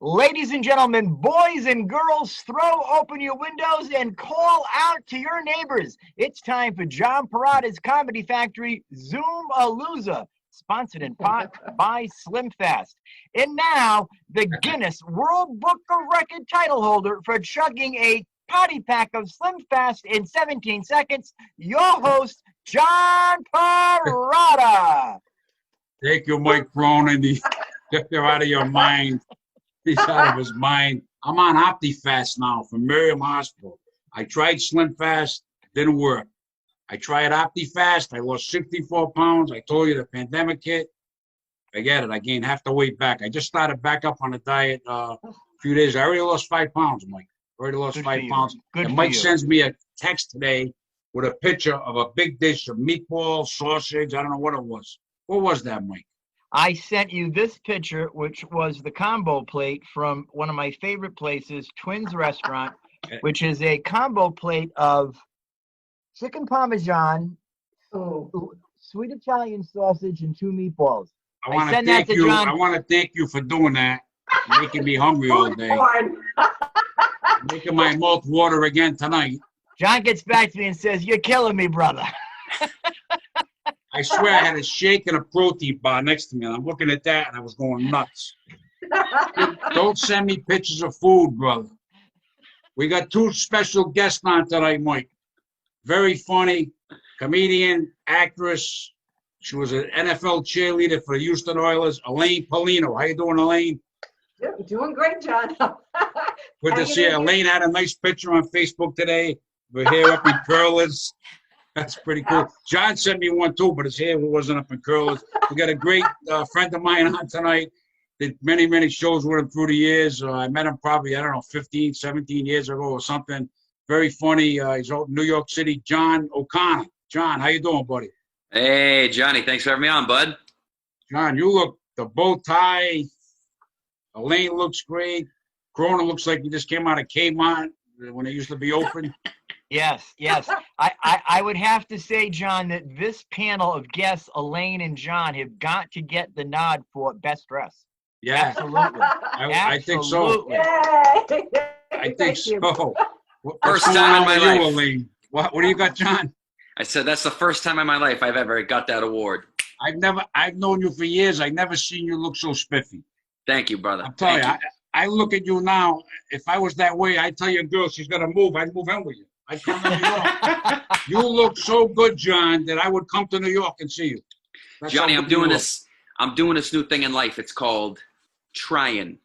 Ladies and gentlemen, boys and girls, throw open your windows and call out to your neighbors. It's time for John Perrotta's Comedy Factory Zoom-A-Loser, sponsored in part by Slim Fast. And now, the Guinness World Book of Record title holder for chugging a party pack of Slim Fast in 17 seconds, your host, John Perrotta. Thank you, Mike Cronin. You're out of your mind. He's out of his mind. I'm on OptiFast now from Miriam Hospital. I tried Slim Fast, didn't work. I tried OptiFast. I lost 64 pounds. I told you the pandemic hit. Forget it. I gained half the weight back. I just started back up on the diet a few days. I already lost 5 pounds, Mike. Already lost 5 pounds. And Mike sends me a text today with a picture of a big dish of meatballs, sausage. I don't know what it was. What was that, Mike? I sent you this picture, which was the combo plate from one of my favorite places, Twins Restaurant, which is a combo plate of chicken parmesan, sweet Italian sausage, and 2 meatballs. I want to thank you. I want to thank you for doing that, making me hungry all day, making my mouth water again tonight. John gets back to me and says, "You're killing me, brother." I swear I had a shake and a protein bar next to me, and I'm looking at that, and I was going nuts. Don't send me pictures of food, brother. We got 2 special guests on tonight, Mike. Very funny, comedian, actress. She was an NFL cheerleader for the Houston Oilers, Elaine Pelino. How you doing, Elaine? Doing great, John. Good to see you. Elaine had a nice picture on Facebook today. We're here up in Curlers. That's pretty cool. John sent me one too, but his hair wasn't up in curls. We got a great friend of mine on tonight. Did many, many shows with him through the years. I met him probably, 15, 17 years ago or something. Very funny. He's out in New York City. John O'Connor. John, how you doing, buddy? Hey, Johnny. Thanks for having me on, bud. John, you look, the bow tie. Elaine looks great. Cronin looks like he just came out of Kmart when it used to be open. Yes. I would have to say, John, that this panel of guests, Elaine and John, have got to get the nod for best dress. Yeah. Absolutely. I think so. Yay. I think so. First time in my life. Elaine? What do you got, John? I said that's the first time in my life I've ever got that award. I've known you for years. I've never seen you look so spiffy. Thank you, brother. I'm telling you, I look at you now. If I was that way, I'd tell your girl she's gonna move. I'd move in with you. I come to New York. You look so good, John, that I would come to New York and see you. That's Johnny, I'm doing this new thing in life. It's called trying.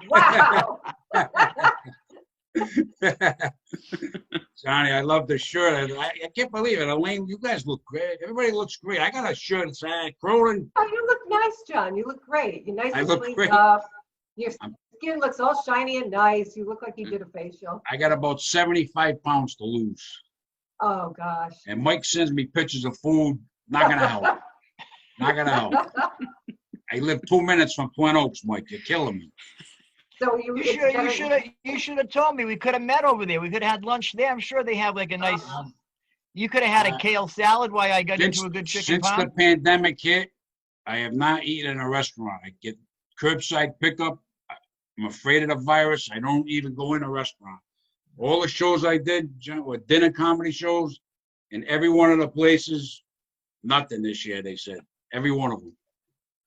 Wow. Johnny, I love the shirt. I can't believe it. Elaine, you guys look great. Everybody looks great. I got a shirt that says Cronin. Oh, you look nice, John. You look great. You're nice I and look sleeked great. up. Your skin looks all shiny and nice. You look like you did a facial. I got about 75 pounds to lose. Oh, gosh. And Mike sends me pictures of food. Not gonna help. Not gonna help. I live 2 minutes from Twin Oaks, Mike. You're killing me. So You should have told me. We could have met over there. We could have had lunch there. I'm sure they have like a nice. You could have had a kale salad while I got into a good chicken Since parm. the pandemic hit, I have not eaten in a restaurant. I get curbside pickup. I'm afraid of the virus. I don't even go in a restaurant. All the shows I did were dinner comedy shows, and every one of the places, nothing this year, they said. Every one of them.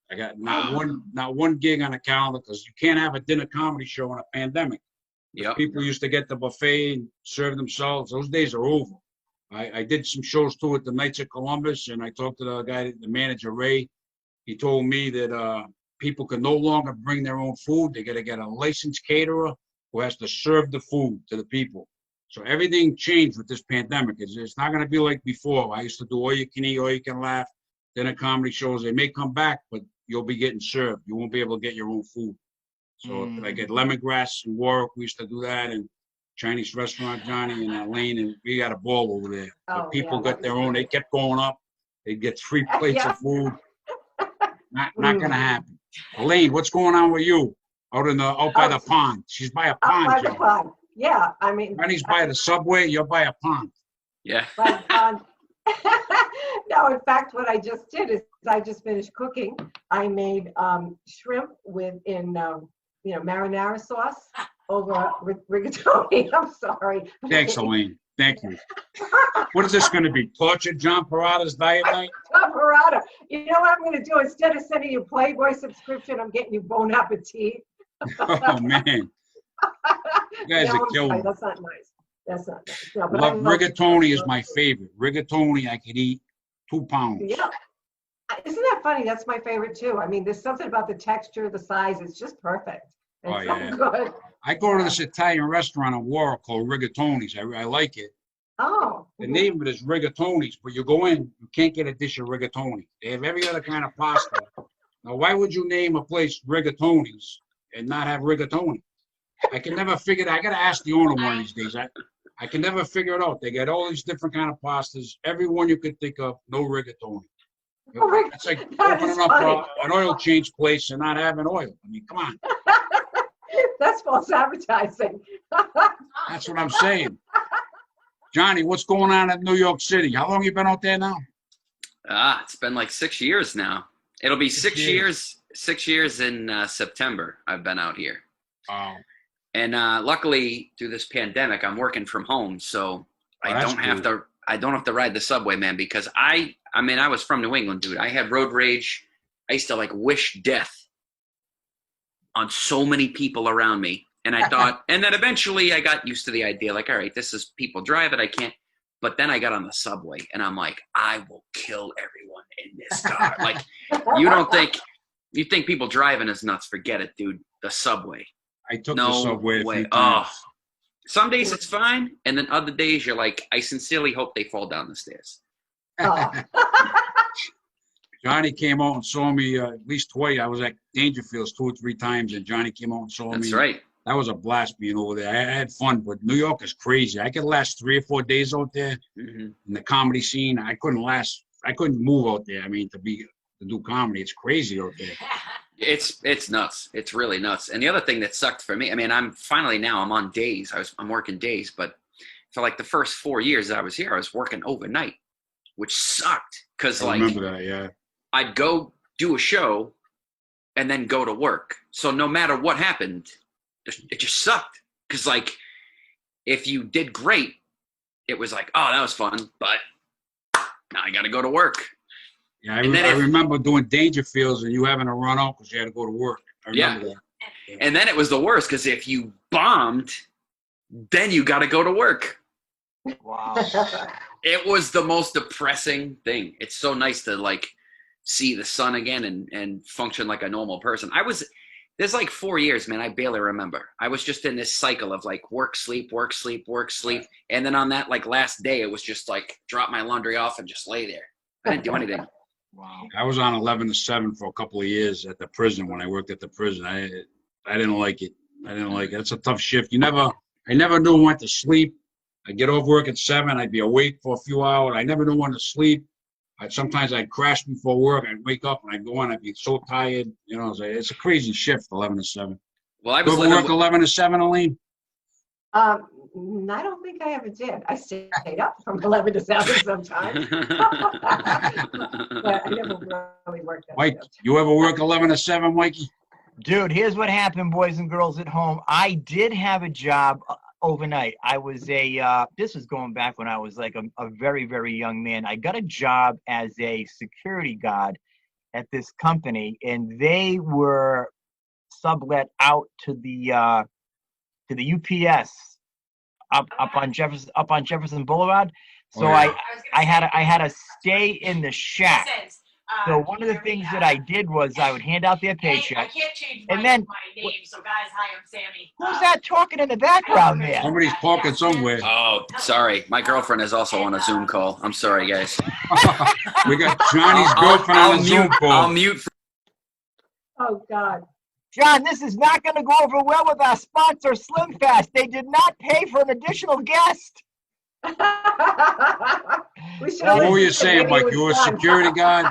I got not one gig on the calendar because you can't have a dinner comedy show in a pandemic. Yep. People used to get the buffet and serve themselves. Those days are over. I did some shows too at the Knights of Columbus, and I talked to the guy, the manager, Ray. He told me that people can no longer bring their own food. They got to get a licensed caterer who has to serve the food to the people. So everything changed with this pandemic. It's not going to be like before. I used to do all you can eat, all you can laugh, dinner comedy shows. They may come back, but you'll be getting served. You won't be able to get your own food. So like at Lemongrass in Warwick, we used to do that, and Chinese restaurant, Johnny, and Elaine, and we got a ball over there. Oh, people yeah, got their own. They kept going up. They'd get 3 plates of food. Not gonna happen. Elaine, what's going on with you out by the pond? She's by a pond. By the pond. Yeah, I mean. Johnny's by the subway. You're by a pond. Yeah. By the pond. No, in fact, what I just did is I just finished cooking. I made shrimp marinara sauce over rigatoni. I'm sorry. Thanks, Elaine. Thank you. What is this going to be? Tortured John Perrotta's diet night? Perrotta. You know what I'm going to do? Instead of sending you Playboy subscription, I'm getting you Bon Appetit. Oh, man. You guys are killing me. That's not nice. That's not nice. No, but Love rigatoni is my favorite. Rigatoni, I could eat 2 pounds. Yeah. Isn't that funny? That's my favorite too. I mean, there's something about the texture, the size. It's just perfect. It's Oh, yeah. so good. I go to this Italian restaurant in Warwick called Rigatoni's. I like it. Oh. The name of it is Rigatoni's, but you go in, you can't get a dish of rigatoni. They have every other kind of pasta. Now, why would you name a place Rigatoni's and not have rigatoni? I can never figure it. I got to ask the owner one of these days. I can never figure it out. They got all these different kind of pastas, every one you could think of, no rigatoni. It's like opening up an oil change place and not having oil. I mean, come on. That's false advertising. That's what I'm saying. Johnny, what's going on in New York City? How long you been out there now? It's been like 6 years now. It'll be 6 years. 6 years in September. I've been out here. Wow. And luckily, through this pandemic, I'm working from home, so I don't have to ride the subway, man. Because I was from New England, dude. I had road rage. I used to like wish death on so many people around me, and I thought, and then eventually I got used to the idea, like, all right, this is people drive it, I can't. But then I got on the subway, and I'm like, I will kill everyone in this car. Like, you think people driving is nuts? Forget it, dude. The subway. I took the subway a few times. Oh, some days it's fine, and then other days you're like, I sincerely hope they fall down the stairs. Oh. Johnny came out and saw me at least twice. I was at Dangerfields 2 or 3 times, and Johnny came out and saw me. That's right. That was a blast being over there. I had fun, but New York is crazy. I could last 3 or 4 days out there in the comedy scene. I couldn't move out there. I mean, to do comedy, it's crazy out there. It's nuts. It's really nuts. And the other thing that sucked for me, I mean, I'm on days. I'm working days, but for like the first 4 years that I was here, I was working overnight, which sucked. Cause I remember that, yeah. I'd go do a show and then go to work. So no matter what happened, it just sucked. Cause like, if you did great, it was like, oh, that was fun, but now I got to go to work. Yeah, I remember doing Dangerfields and you having to run out because you had to go to work. I remember that. And then it was the worst because if you bombed, then you got to go to work. Wow. It was the most depressing thing. It's so nice to like see the sun again and function like a normal person. There's like 4 years, man. I barely remember. I was just in this cycle of like work, sleep, work, sleep, work, sleep. And then on that like last day, it was just like drop my laundry off and just lay there. I didn't do anything. Wow. I was on 11 to 7 for a couple of years at the prison when I worked at the prison. I didn't like it. It's a tough shift. I never knew when to sleep. I'd get off work at 7. I'd be awake for a few hours. I never knew when to sleep. Sometimes I'd crash before work. I'd wake up and I'd go on. I'd be so tired. You know, it's a crazy shift, 11 to 7. Well, I was you ever work 11 to 7, Elaine? I don't think I ever did. I stayed up from 11 to 7 sometimes. But I never really worked that Mike, shift. you ever work 11 to 7, Mikey? Dude, here's what happened, boys and girls at home. I did have a job overnight. I was this was going back when I was like a very, very young man. I got a job as a security guard at this company, and they were sublet out to the UPS up on Jefferson Boulevard. So Oh, yeah. I had to stay in the shack. So one of the things that I did was I would hand out their paycheck. I can't change And my then- name, so guys, hi, I'm Sammy. Who's that talking in the background there? Somebody's talking somewhere. Oh, sorry. My girlfriend is also on a Zoom call. I'm sorry, guys. We got Johnny's girlfriend on a Zoom call. I'll mute. Oh, God. John, this is not going to go over well with our sponsor, Slim Fast. They did not pay for an additional guest. What were you saying, Mike? You were a security guard?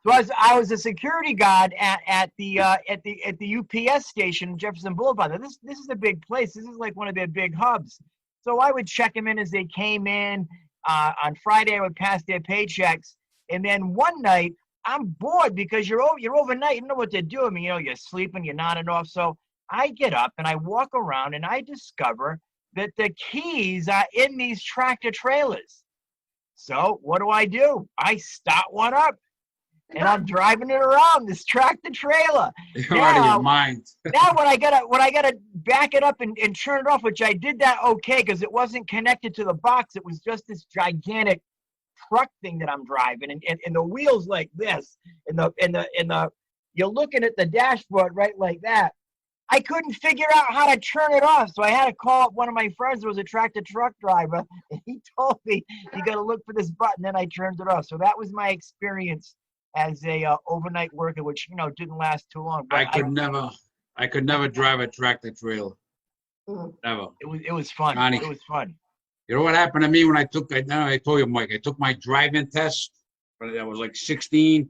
I was a security guard at the UPS station in Jefferson Boulevard. Now, this is a big place. This is like one of their big hubs. So I would check them in as they came in. On Friday, I would pass their paychecks. And then one night, I'm bored because you're overnight. You don't know what to do. I mean, you're sleeping, you're nodding off. So I get up and I walk around and I discover that the keys are in these tractor trailers. So what do? I start one up and I'm driving it around this tractor trailer. You're out of your mind. Now when I gotta back it up and turn it off, which I did that okay because it wasn't connected to the box. It was just this gigantic truck thing that I'm driving, and the wheels like this, and the you're looking at the dashboard right like that. I couldn't figure out how to turn it off, so I had to call up one of my friends who was a tractor truck driver, and he told me you got to look for this button. Then I turned it off. So that was my experience as a overnight worker, which didn't last too long. But I could never drive a tractor trailer. Never. It was fun. Johnny. It was fun. You know what happened to me when I took? I told you, Mike. I took my driving test, but I was like 16.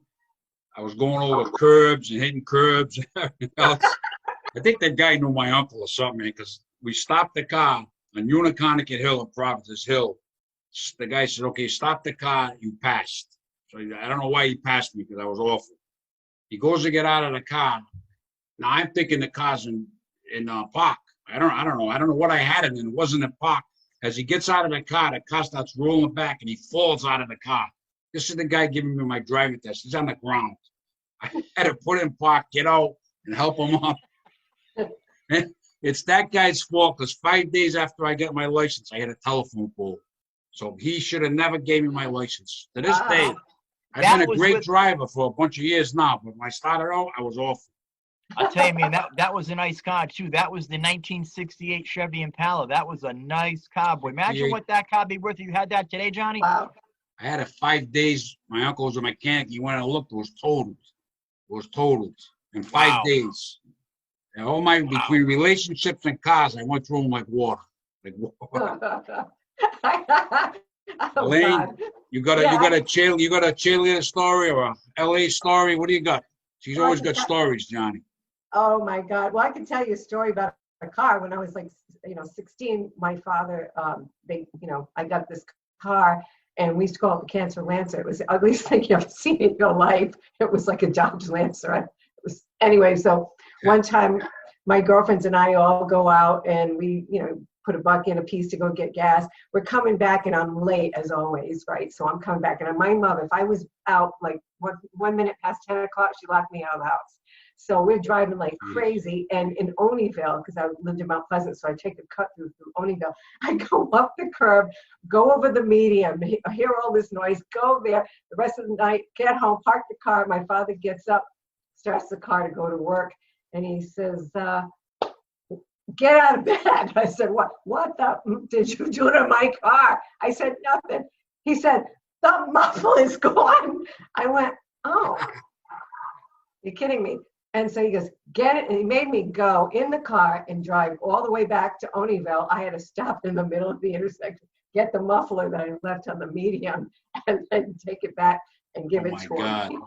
I was going over curbs and hitting curbs and everything else. I think that guy knew my uncle or something, because we stopped the car on Uniconicate Hill in Providence Hill. The guy said, "Okay, stop the car. You passed." So I don't know why he passed me, because I was awful. He goes to get out of the car. Now I'm thinking the car's in park. I don't know. I don't know what I had it in. It wasn't in park. As he gets out of the car starts rolling back and he falls out of the car. This is the guy giving me my driving test. He's on the ground. I had to put him in park, get out, and help him up. It's that guy's fault, because 5 days after I got my license, I had a telephone pole. So he should have never gave me my license. To this day, I've been a great driver for a bunch of years now, but when I started out, I was awful. I'll tell you, man, that was a nice car, too. That was the 1968 Chevy Impala. That was a nice car. Boy, imagine what that car would be worth if you had that today, Johnny. Wow. I had it 5 days. My uncle was a mechanic. He went and looked. It was totaled. It was totaled in 5 days. And all my, between relationships and cars, I went through them like water. Elaine, God. you got a cheerleader story or a LA story? What do you got? She's always got stories, Johnny. Oh my God. Well, I can tell you a story about a car. When I was like, 16, my father, I got this car and we used to call it the Cancer Lancer. It was the ugliest thing you ever seen in your life. It was like a Dodge Lancer. Anyway, so one time my girlfriends and I all go out and we, put a buck in a piece to go get gas. We're coming back and I'm late as always, right? So I'm coming back and my mother, if I was out like 1 minute past 10 o'clock, she locked me out of the house. So we're driving like crazy, and in Oneyville, because I lived in Mount Pleasant, so I take the cut through Oneyville. I go up the curb, go over the median, hear all this noise, go there, the rest of the night, get home, park the car. My father gets up, starts the car to go to work, and he says, "Get out of bed." I said, what the did you do to my car? I said, nothing. He said, "The muffler is gone." I went, "Oh, you're kidding me." And so he goes, "Get it." And he made me go in the car and drive all the way back to Oneyville. I had to stop in the middle of the intersection, get the muffler that I left on the median, and then take it back and give it to him.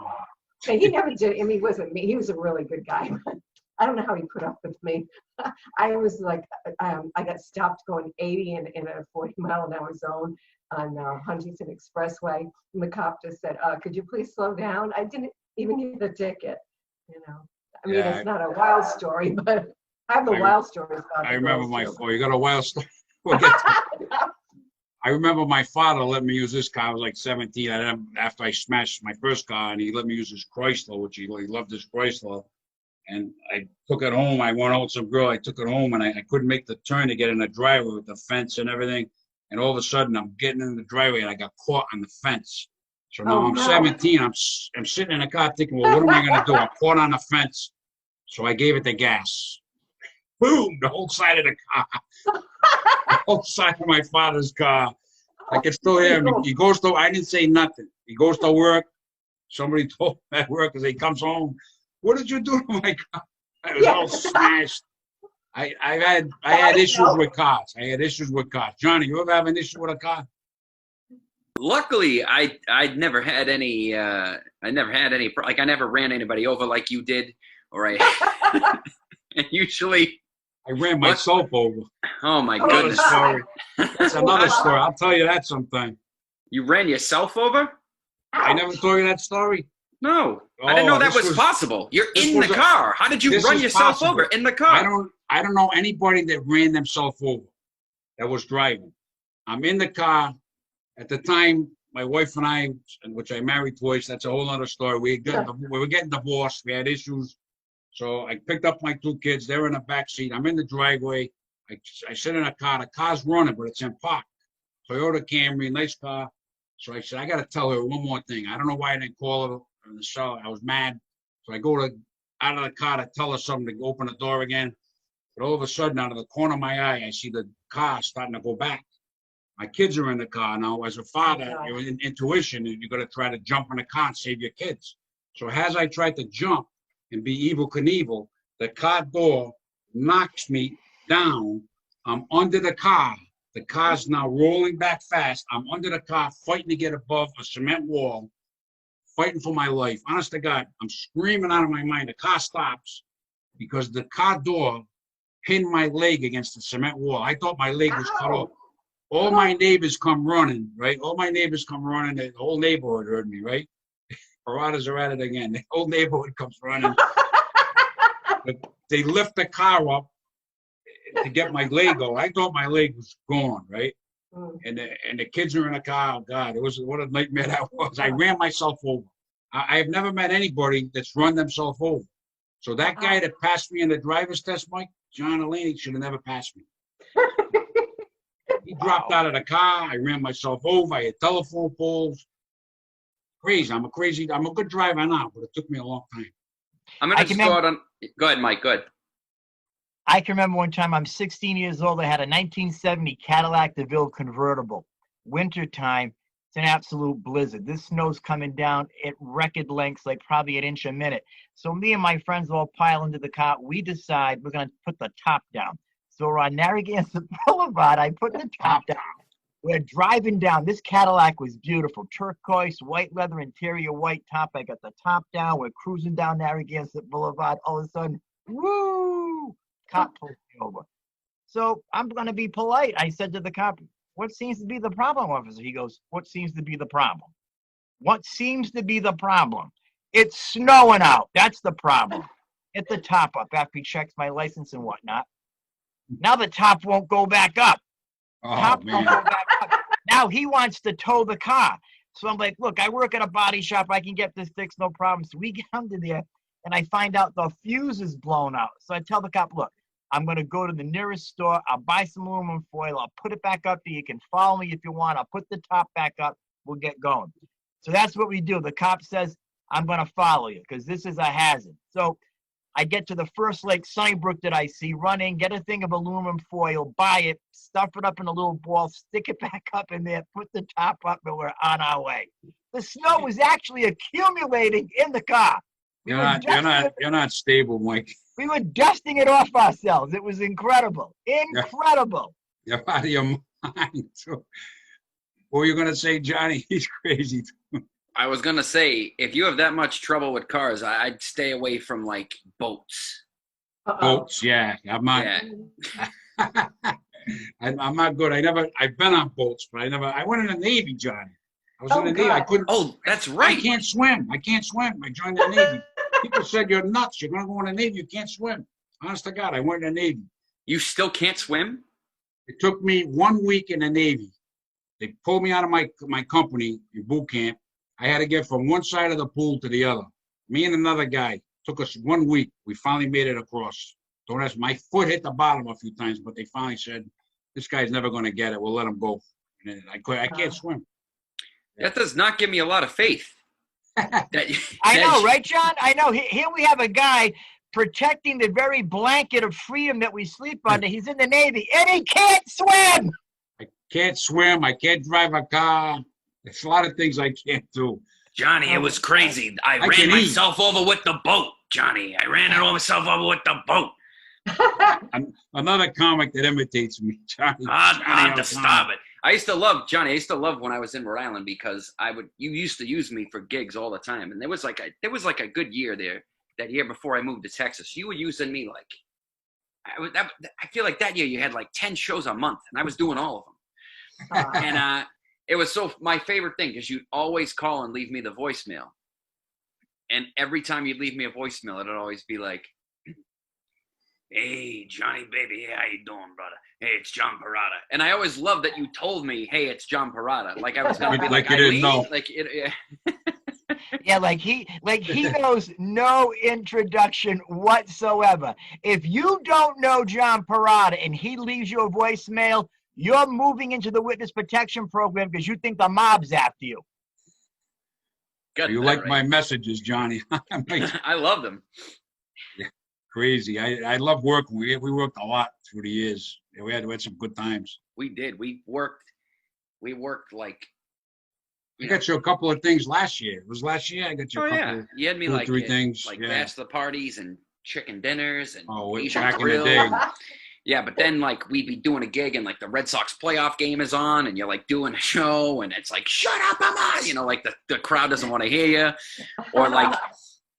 And he never did. I mean, he wasn't me. He was a really good guy. I don't know how he put up with me. I was like, I got stopped going 80 in a 40-mile-an-hour zone on Huntington Expressway. And the cop just said, "Could you please slow down?" I didn't even get a ticket. I mean, it's not a wild story, but I have the wild stories about it. I remember you got a wild story. I remember my father let me use this car. I was like 17. After I smashed my first car, and he let me use his Chrysler, which he loved his Chrysler. And I took it home. I went out with some girl. I took it home, and I couldn't make the turn to get in the driveway with the fence and everything. And all of a sudden, I'm getting in the driveway, and I got caught on the fence. So now I'm 17. I'm sitting in the car thinking, well, what am I going to do? I'm caught on the fence. So I gave it the gas. Boom! The whole side of the car. The whole side of my father's car. I can still hear him. He goes to, I didn't say nothing. He goes to work. Somebody told him at work as he comes home, "What did you do to my car?" I was all smashed. I had issues with cars. Johnny, you ever have an issue with a car? Luckily, I'd never had any. I never ran anybody over like you did, or I. And usually, I ran myself over. Oh my goodness! Story. That's another story. I'll tell you that sometime. You ran yourself over? I never told you that story. No, I didn't know that was possible. You're in the car. How did you run yourself over in the car? I don't know anybody that ran themselves over that was driving. I'm in the car. At the time, my wife and I, which I married twice, that's a whole other story. We were getting divorced. We had issues. So I picked up my 2 kids. They're in the back seat. I'm in the driveway. I sit in a car. The car's running, but it's in park. Toyota Camry, nice car. So I said, I got to tell her one more thing. I don't know why I didn't call her. So I was mad. So I go out of the car to tell her something to open the door again. But all of a sudden, out of the corner of my eye, I see the car starting to go back. My kids are in the car now. As a father, you're in intuition, and you're going to try to jump in the car and save your kids. So as I tried to jump and be Evel Knievel, the car door knocks me down. I'm under the car. The car's now rolling back fast. I'm under the car, fighting to get above a cement wall, fighting for my life. Honest to God, I'm screaming out of my mind. The car stops because the car door pinned my leg against the cement wall. I thought my leg was cut off. All my neighbors come running, right? All my neighbors come running. The whole neighborhood heard me, right? Perrottas are at it again. The whole neighborhood comes running. They lift the car up to get my leg over. I thought my leg was gone, right? And the kids are in the car. Oh, God, what a nightmare that was. I ran myself over. I have never met anybody that's run themselves over. So that guy that passed me in the driver's test, Mike, John Elaine, should have never passed me. He dropped out of the car. I ran myself over. I had telephone poles. Crazy. I'm a good driver now, but it took me a long time. I'm going to start on. Go ahead, Mike. Go ahead. I can remember one time I'm 16 years old. I had a 1970 Cadillac DeVille convertible. Wintertime, it's an absolute blizzard. This snow's coming down at record lengths, like probably an inch a minute. So me and my friends all pile into the car. We decide we're going to put the top down. So we're on Narragansett Boulevard. I put the top down. We're driving down. This Cadillac was beautiful. Turquoise, white leather, interior white top. I got the top down. We're cruising down Narragansett Boulevard. All of a sudden, woo! Cop pulled me over. So I'm going to be polite. I said to the cop, what seems to be the problem, officer? He goes, what seems to be the problem? What seems to be the problem? It's snowing out. That's the problem. Get the top up after he checks my license and whatnot. Now the top won't go back up. Top won't go back up. Now he wants to tow the car. So I'm like, look, I work at a body shop. I can get this fixed, no problem. So we get under there, and I find out the fuse is blown out. So I tell the cop, look, I'm going to go to the nearest store. I'll buy some aluminum foil. I'll put it back up there. You can follow me if you want. I'll put the top back up. We'll get going. So that's what we do. The cop says, I'm going to follow you because this is a hazard. So I get to the first Lake Sunnybrook that I see, run in, get a thing of aluminum foil, buy it, stuff it up in a little ball, stick it back up in there, put the top up, and we're on our way. The snow was actually accumulating in the car. You're not stable, Mike. We were dusting it off ourselves. It was incredible. Incredible. You're out of your mind. So, what were you going to say, Johnny? He's crazy. I was going to say, if you have that much trouble with cars, I'd stay away from, like, boats. Boats, yeah. I'm not good. I've been on boats, but I went in the Navy, Johnny. I was in the Navy. I couldn't. Oh, that's right. I can't swim. I joined the Navy. People said, you're nuts. You're going to go in the Navy. You can't swim. Honest to God, I went in the Navy. You still can't swim? It took me 1 week in the Navy. They pulled me out of my company in boot camp. I had to get from one side of the pool to the other. Me and another guy. Took us 1 week. We finally made it across. Don't ask. My foot hit the bottom a few times, but they finally said, this guy's never going to get it. We'll let him go. And I can't swim. That does not give me a lot of faith. I know, right, John? I know. Here we have a guy protecting the very blanket of freedom that we sleep under. He's in the Navy, and he can't swim. I can't swim. I can't drive a car. There's a lot of things I can't do. Johnny, it was crazy. I ran myself over with the boat, Johnny. I ran myself over with the boat. Another comic that imitates me, Johnny. Stop it. I used to love when I was in Rhode Island because you used to use me for gigs all the time. And there was like a good year there, that year before I moved to Texas. You were using me like, I feel like that year you had like 10 shows a month and I was doing all of them. And It was my favorite thing because you'd always call and leave me the voicemail. And every time you'd leave me a voicemail, it'd always be like, hey, Johnny, baby, how you doing, brother? Hey, it's John Perrotta. And I always loved that you told me, hey, it's John Perrotta. Like I was going to be Like you didn't know. Like, Yeah, like he knows no introduction whatsoever. If you don't know John Perrotta and he leaves you a voicemail, you're moving into the witness protection program because you think the mob's after you. You like my messages, Johnny. I love them. Yeah, crazy. I love working. We worked a lot through the years. We had some good times. We did. We worked like. I got you a couple of things last year. It was last year. I got you a couple. You had me 2 or like 3 things. Like bachelor parties and chicken dinners and Asian back grill. in the day. Yeah, but then like we'd be doing a gig and like the Red Sox playoff game is on and you're like doing a show and it's like, shut up, I'm on. You know, like the crowd doesn't want to hear you. Or like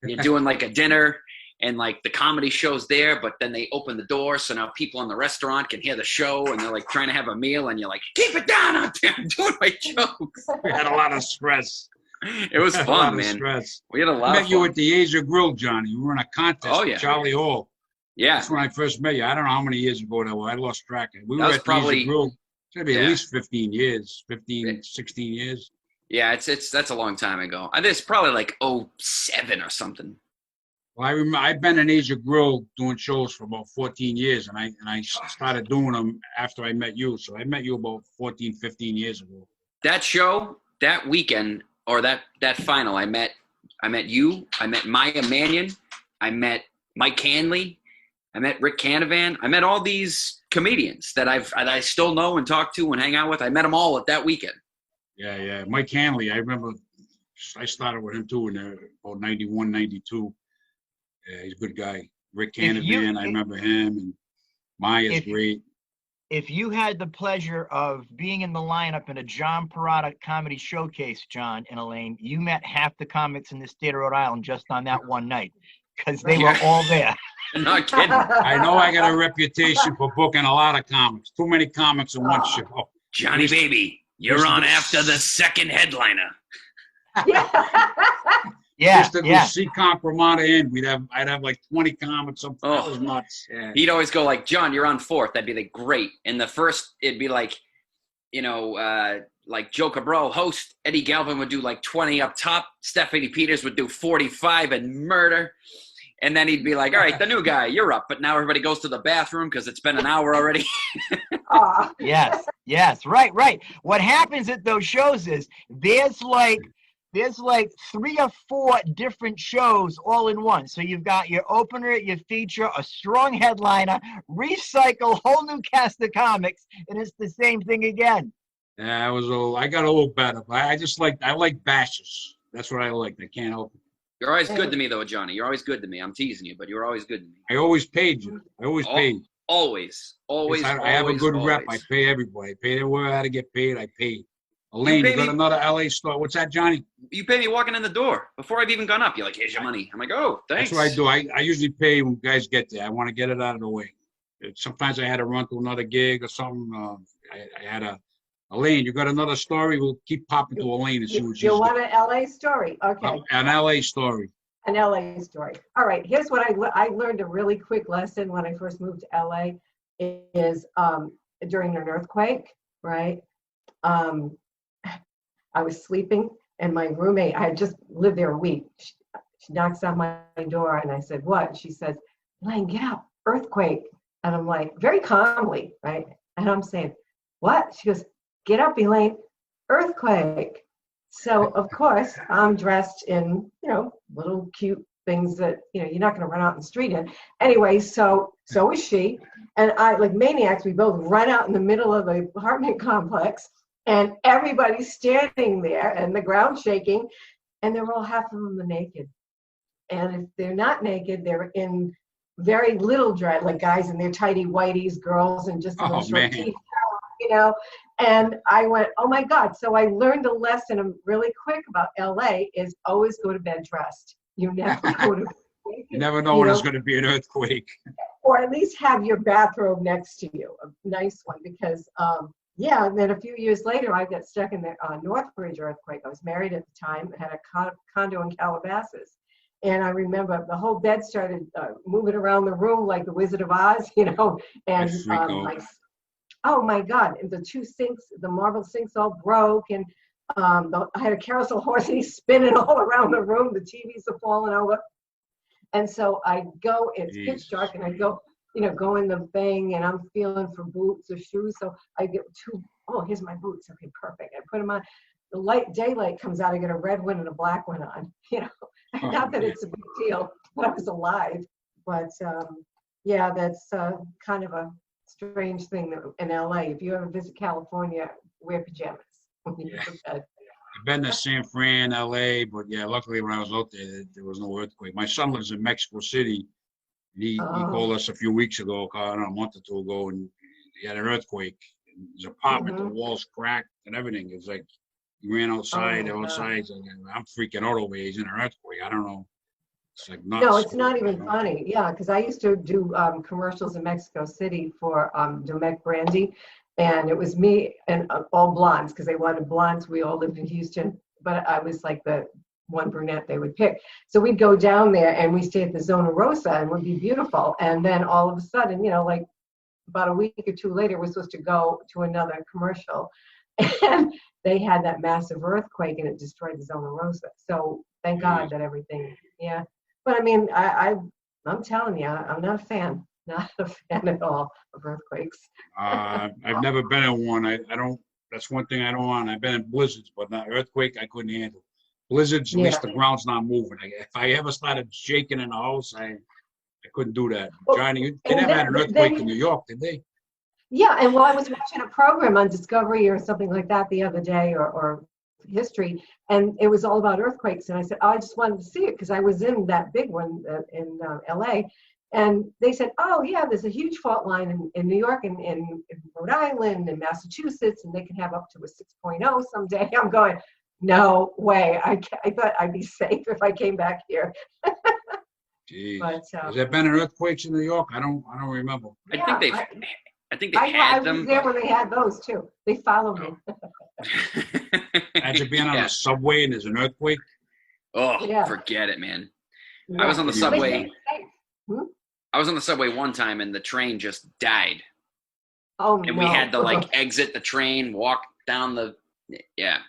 you're doing like a dinner and like the comedy show's there, but then they open the door so now people in the restaurant can hear the show and they're like trying to have a meal and you're like, keep it down out there, I'm doing my jokes. We had a lot of stress. It was fun, man. Stress. We had a lot of fun. I met you at the Asia Grill, Johnny. We were in a contest with Charlie Hall. Yeah. That's when I first met you. I don't know how many years ago that was. I lost track. We were at probably, the Asia Grill. It's going to be at least 15 years, 16 years. Yeah, that's a long time ago. It's probably like 07 or something. Well, I remember I've been in Asia Grill doing shows for about 14 years, and I started doing them after I met you. So I met you about 14, 15 years ago. That show, that weekend, or that final, I met you, I met Maya Mannion, I met Mike Hanley, I met Rick Canavan, I met all these comedians that I still know and talk to and hang out with. I met them all at that weekend. Yeah. Mike Hanley, I remember I started with him too in about 91, 92. Yeah, he's a good guy. Rick Canavan, I remember him, and Maya's great. If you had the pleasure of being in the lineup in a John Perrotta comedy showcase, John and Elaine, you met half the comics in the state of Rhode Island just on that one night because they were all there. Not kidding. I know I got a reputation for booking a lot of comics. Too many comics in one show. Johnny baby, you're on after the second headliner. Just to go see Compromise in, I'd have like 20 comics. That was nuts. Yeah. He'd always go like, John, you're on fourth. That'd be like great. And the first, it'd be like, like Joe Cabral host, Eddie Galvin would do like 20 up top. Stephanie Peters would do 45 and murder. And then he'd be like, all right, the new guy, you're up. But now everybody goes to the bathroom because it's been an hour already. Yes. Right. What happens at those shows is there's like 3 or 4 different shows all in one. So you've got your opener, your feature, a strong headliner, recycle, whole new cast of comics, and it's the same thing again. Yeah, I got a little better. But I like bashes. That's what I like. I can't help it. You're always good to me, though, Johnny. You're always good to me. I'm teasing you, but you're always good to me. I always paid you. Paid. Always. I have a good rep. I pay everybody. I pay everywhere I had to get paid. I pay. Elaine, you got another LA store. What's that, Johnny? You pay me walking in the door. Before I've even gone up, you're like, here's your money. I'm like, oh, thanks. That's what I do. I usually pay when guys get there. I want to get it out of the way. Sometimes I had to run to another gig or something. I had Elaine, you got another story? We'll keep popping to Elaine and see what she's You want an LA story? Okay. An LA story. An LA story. All right. Here's what I learned a really quick lesson when I first moved to LA is during an earthquake, right? I was sleeping and my roommate, I had just lived there a week. She knocks on my door and I said, what? She says, Elaine, get up, earthquake. And I'm like, very calmly, right? And I'm saying, what? She goes, get up, Elaine, earthquake. So of course I'm dressed in, little cute things that, you're not going to run out in the street in. Anyway, so is she. And I, like maniacs, we both run out in the middle of the apartment complex and everybody's standing there and the ground shaking and they're all, half of them are naked. And if they're not naked, they're in very little dress, like guys in their tighty whities, girls in just a little short t-shirt, And I went, oh my God. So I learned a lesson really quick about LA is always go to bed dressed. You never go to bed. You never know when there's going to be an earthquake. Or at least have your bathrobe next to you, a nice one, because yeah, and then a few years later, I got stuck in the Northridge earthquake. I was married at the time, had a condo in Calabasas. And I remember the whole bed started moving around the room like the Wizard of Oz, and oh my God, and the two sinks, the marble sinks all broke, and I had a carousel horse and he's spinning all around the room. The TVs are falling over. And so I go, it's pitch dark, and I go, go in the thing, and I'm feeling for boots or shoes. So I get here's my boots. Okay, perfect. I put them on. The daylight comes out. I get a red one and a black one on. Not that it's a big deal, but I was alive. But yeah, that's kind of a strange thing in LA. If you ever visit California, wear pajamas when you go to bed. I've been to San Fran, LA, but yeah, luckily when I was out there was no earthquake. My son lives in Mexico City. And he called us a few weeks ago, I don't know, a month or two ago, and he had an earthquake. His apartment, the walls cracked and everything. It's like he ran outside, outside. I'm freaking out over here. He's in an earthquake. I don't know. It's like nuts. No, it's not even funny. Yeah, because I used to do commercials in Mexico City for Domecq Brandy, and it was me and all blondes because they wanted blondes. We all lived in Houston, but I was like the one brunette they would pick. So we'd go down there and we stay at the Zona Rosa, and it would be beautiful. And then all of a sudden, like about a week or two later, we're supposed to go to another commercial, and they had that massive earthquake and it destroyed the Zona Rosa. So thank God that everything, yeah. But I mean, I'm telling you, I'm not a fan. Not a fan at all of earthquakes. I've never been in one. I don't. That's one thing I don't want. I've been in blizzards, but not earthquake. I couldn't handle. Blizzards, at least the ground's not moving. If I ever started shaking in the house, I couldn't do that. Well, Johnny, they never had an earthquake in New York, did they? Yeah, and I was watching a program on Discovery or something like that the other day, or History, and it was all about earthquakes. And I said, I just wanted to see it because I was in that big one in LA. And they said, oh, yeah, there's a huge fault line in New York and in Rhode Island and Massachusetts, and they can have up to a 6.0 someday. I'm going, no way. I thought I'd be safe if I came back here. Jeez. But, has there been earthquakes in New York? I don't remember. I think they had them. I was there when they had those too. They followed me. Imagine being on a subway and there's an earthquake. Oh, forget it, man. Yeah. I was on the subway. I was on the subway one time and the train just died. Oh, and we had to exit the train, walk down yeah.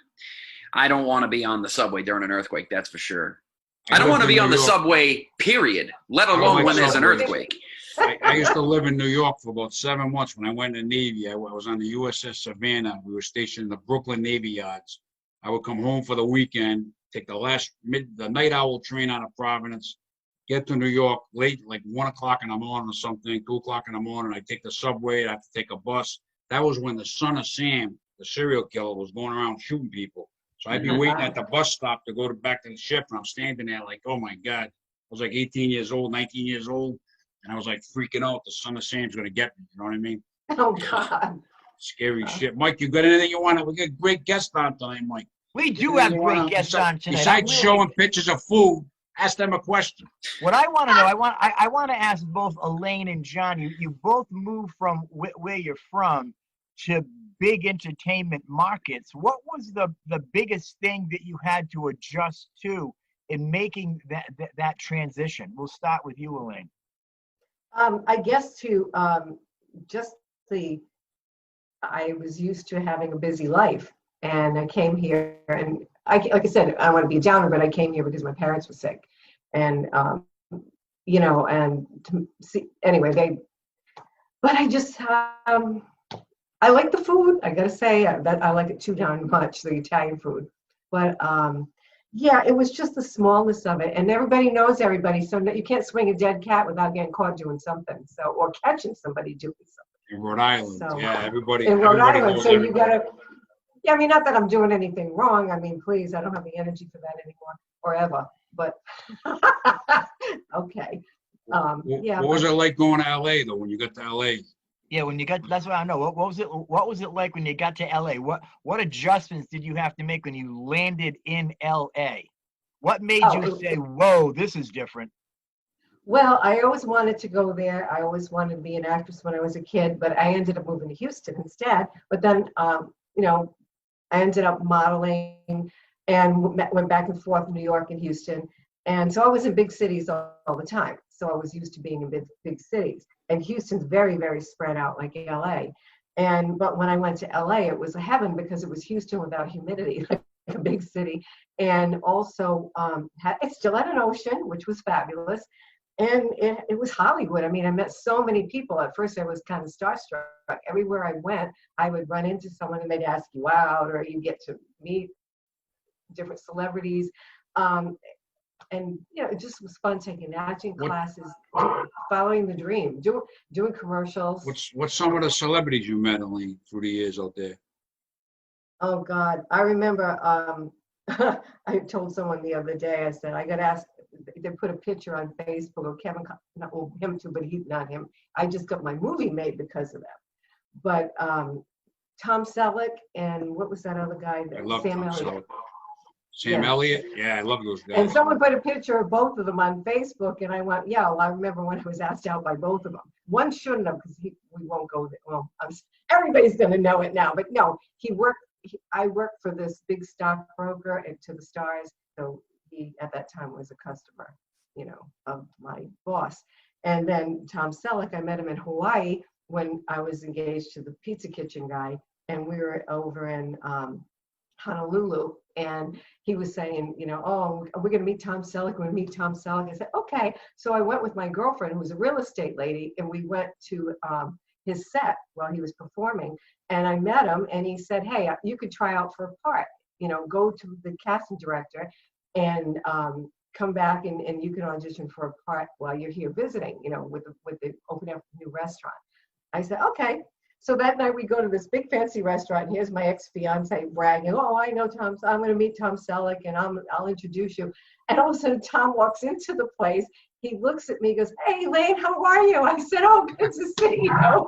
I don't want to be on the subway during an earthquake, that's for sure. I don't want to be on the subway, period, let alone when there's an earthquake. I used to live in New York for about 7 months. When I went in the Navy, I was on the USS Savannah. We were stationed in the Brooklyn Navy Yards. I would come home for the weekend, take the night owl train out of Providence, get to New York late, like 1 o'clock in the morning or something, 2 o'clock in the morning. I'd take the subway, I'd have to take a bus. That was when the son of Sam, the serial killer, was going around shooting people. So I'd be waiting at the bus stop to go back to the ship, and I'm standing there like, oh my God. I was like 18 years old, 19 years old. And I was like freaking out. The son of Sam's going to get me. You know what I mean? Oh, God. Scary shit. Mike, you got anything you want? We got a great guest on tonight, Mike. We do have great guests on tonight. Besides showing pictures of food, ask them a question. What I want to know, I want to ask both Elaine and John, you both moved from where you're from to big entertainment markets. What was the biggest thing that you had to adjust to in making that transition? We'll start with you, Elaine. I guess I was used to having a busy life, and I came here, and like I said, I want to be a downer, but I came here because my parents were sick, and and to see anyway, but I just I like the food. I gotta say that I like it too darn much, the Italian food, but yeah, it was just the smallness of it, and everybody knows everybody, so you can't swing a dead cat without getting caught doing something, or catching somebody doing something. In Rhode Island, yeah, everybody. In Rhode Island, so you gotta. Yeah, I mean, not that I'm doing anything wrong. I mean, please, I don't have the energy for that anymore, or ever. But okay. Yeah. What was it like going to LA though? When you got to LA? Yeah, when you got, that's what I know. What was it like when you got to LA? What adjustments did you have to make when you landed in LA? What made you say, whoa, this is different? Well, I always wanted to go there. I always wanted to be an actress when I was a kid, but I ended up moving to Houston instead. But then, you know, I ended up modeling and went back and forth New York and Houston. And so I was in big cities all the time. So I was used to being in big cities. And Houston's very, very spread out like LA. But when I went to LA, it was a heaven because it was Houston without humidity, like a big city. And also, it still had an ocean, which was fabulous. And it was Hollywood. I mean, I met so many people. At first, I was kind of starstruck. Everywhere I went, I would run into someone and they'd ask you out, or you get to meet different celebrities. And you know, it just was fun taking acting classes, following the dream, doing commercials. What's some of the celebrities you met, Elaine, through the years out there? Oh God, I remember. I told someone the other day. I said I got asked. They put a picture on Facebook of Kevin, not well, him too, but he's not him. I just got my movie made because of that. But Tom Selleck and what was that other guy? I love Sam Tom Elliott. Selleck. Sam Elliott? Yeah, I love those guys. And someone put a picture of both of them on Facebook, and I went, yeah, well, I remember when I was asked out by both of them. One shouldn't have, because we won't go there. Well, everybody's going to know it now, but no, I worked for this big stockbroker and to the stars, so he at that time was a customer, you know, of my boss. And then Tom Selleck, I met him in Hawaii when I was engaged to the pizza kitchen guy, and we were over in Honolulu, and he was saying, you know, oh, we're going to meet Tom Selleck. We're going to meet Tom Selleck. I said, okay. So I went with my girlfriend, who was a real estate lady, and we went to his set while he was performing. And I met him, and he said, hey, you could try out for a part. You know, go to the casting director and come back, and you can audition for a part while you're here visiting, you know, with the opening up a new restaurant. I said, okay. So that night we go to this big fancy restaurant. Here's my ex-fiance bragging, oh, I know Tom. I'm going to meet Tom Selleck, and I'll introduce you. And all of a sudden Tom walks into the place. He looks at me, goes, hey, Elaine, how are you? I said, oh, good to see you. I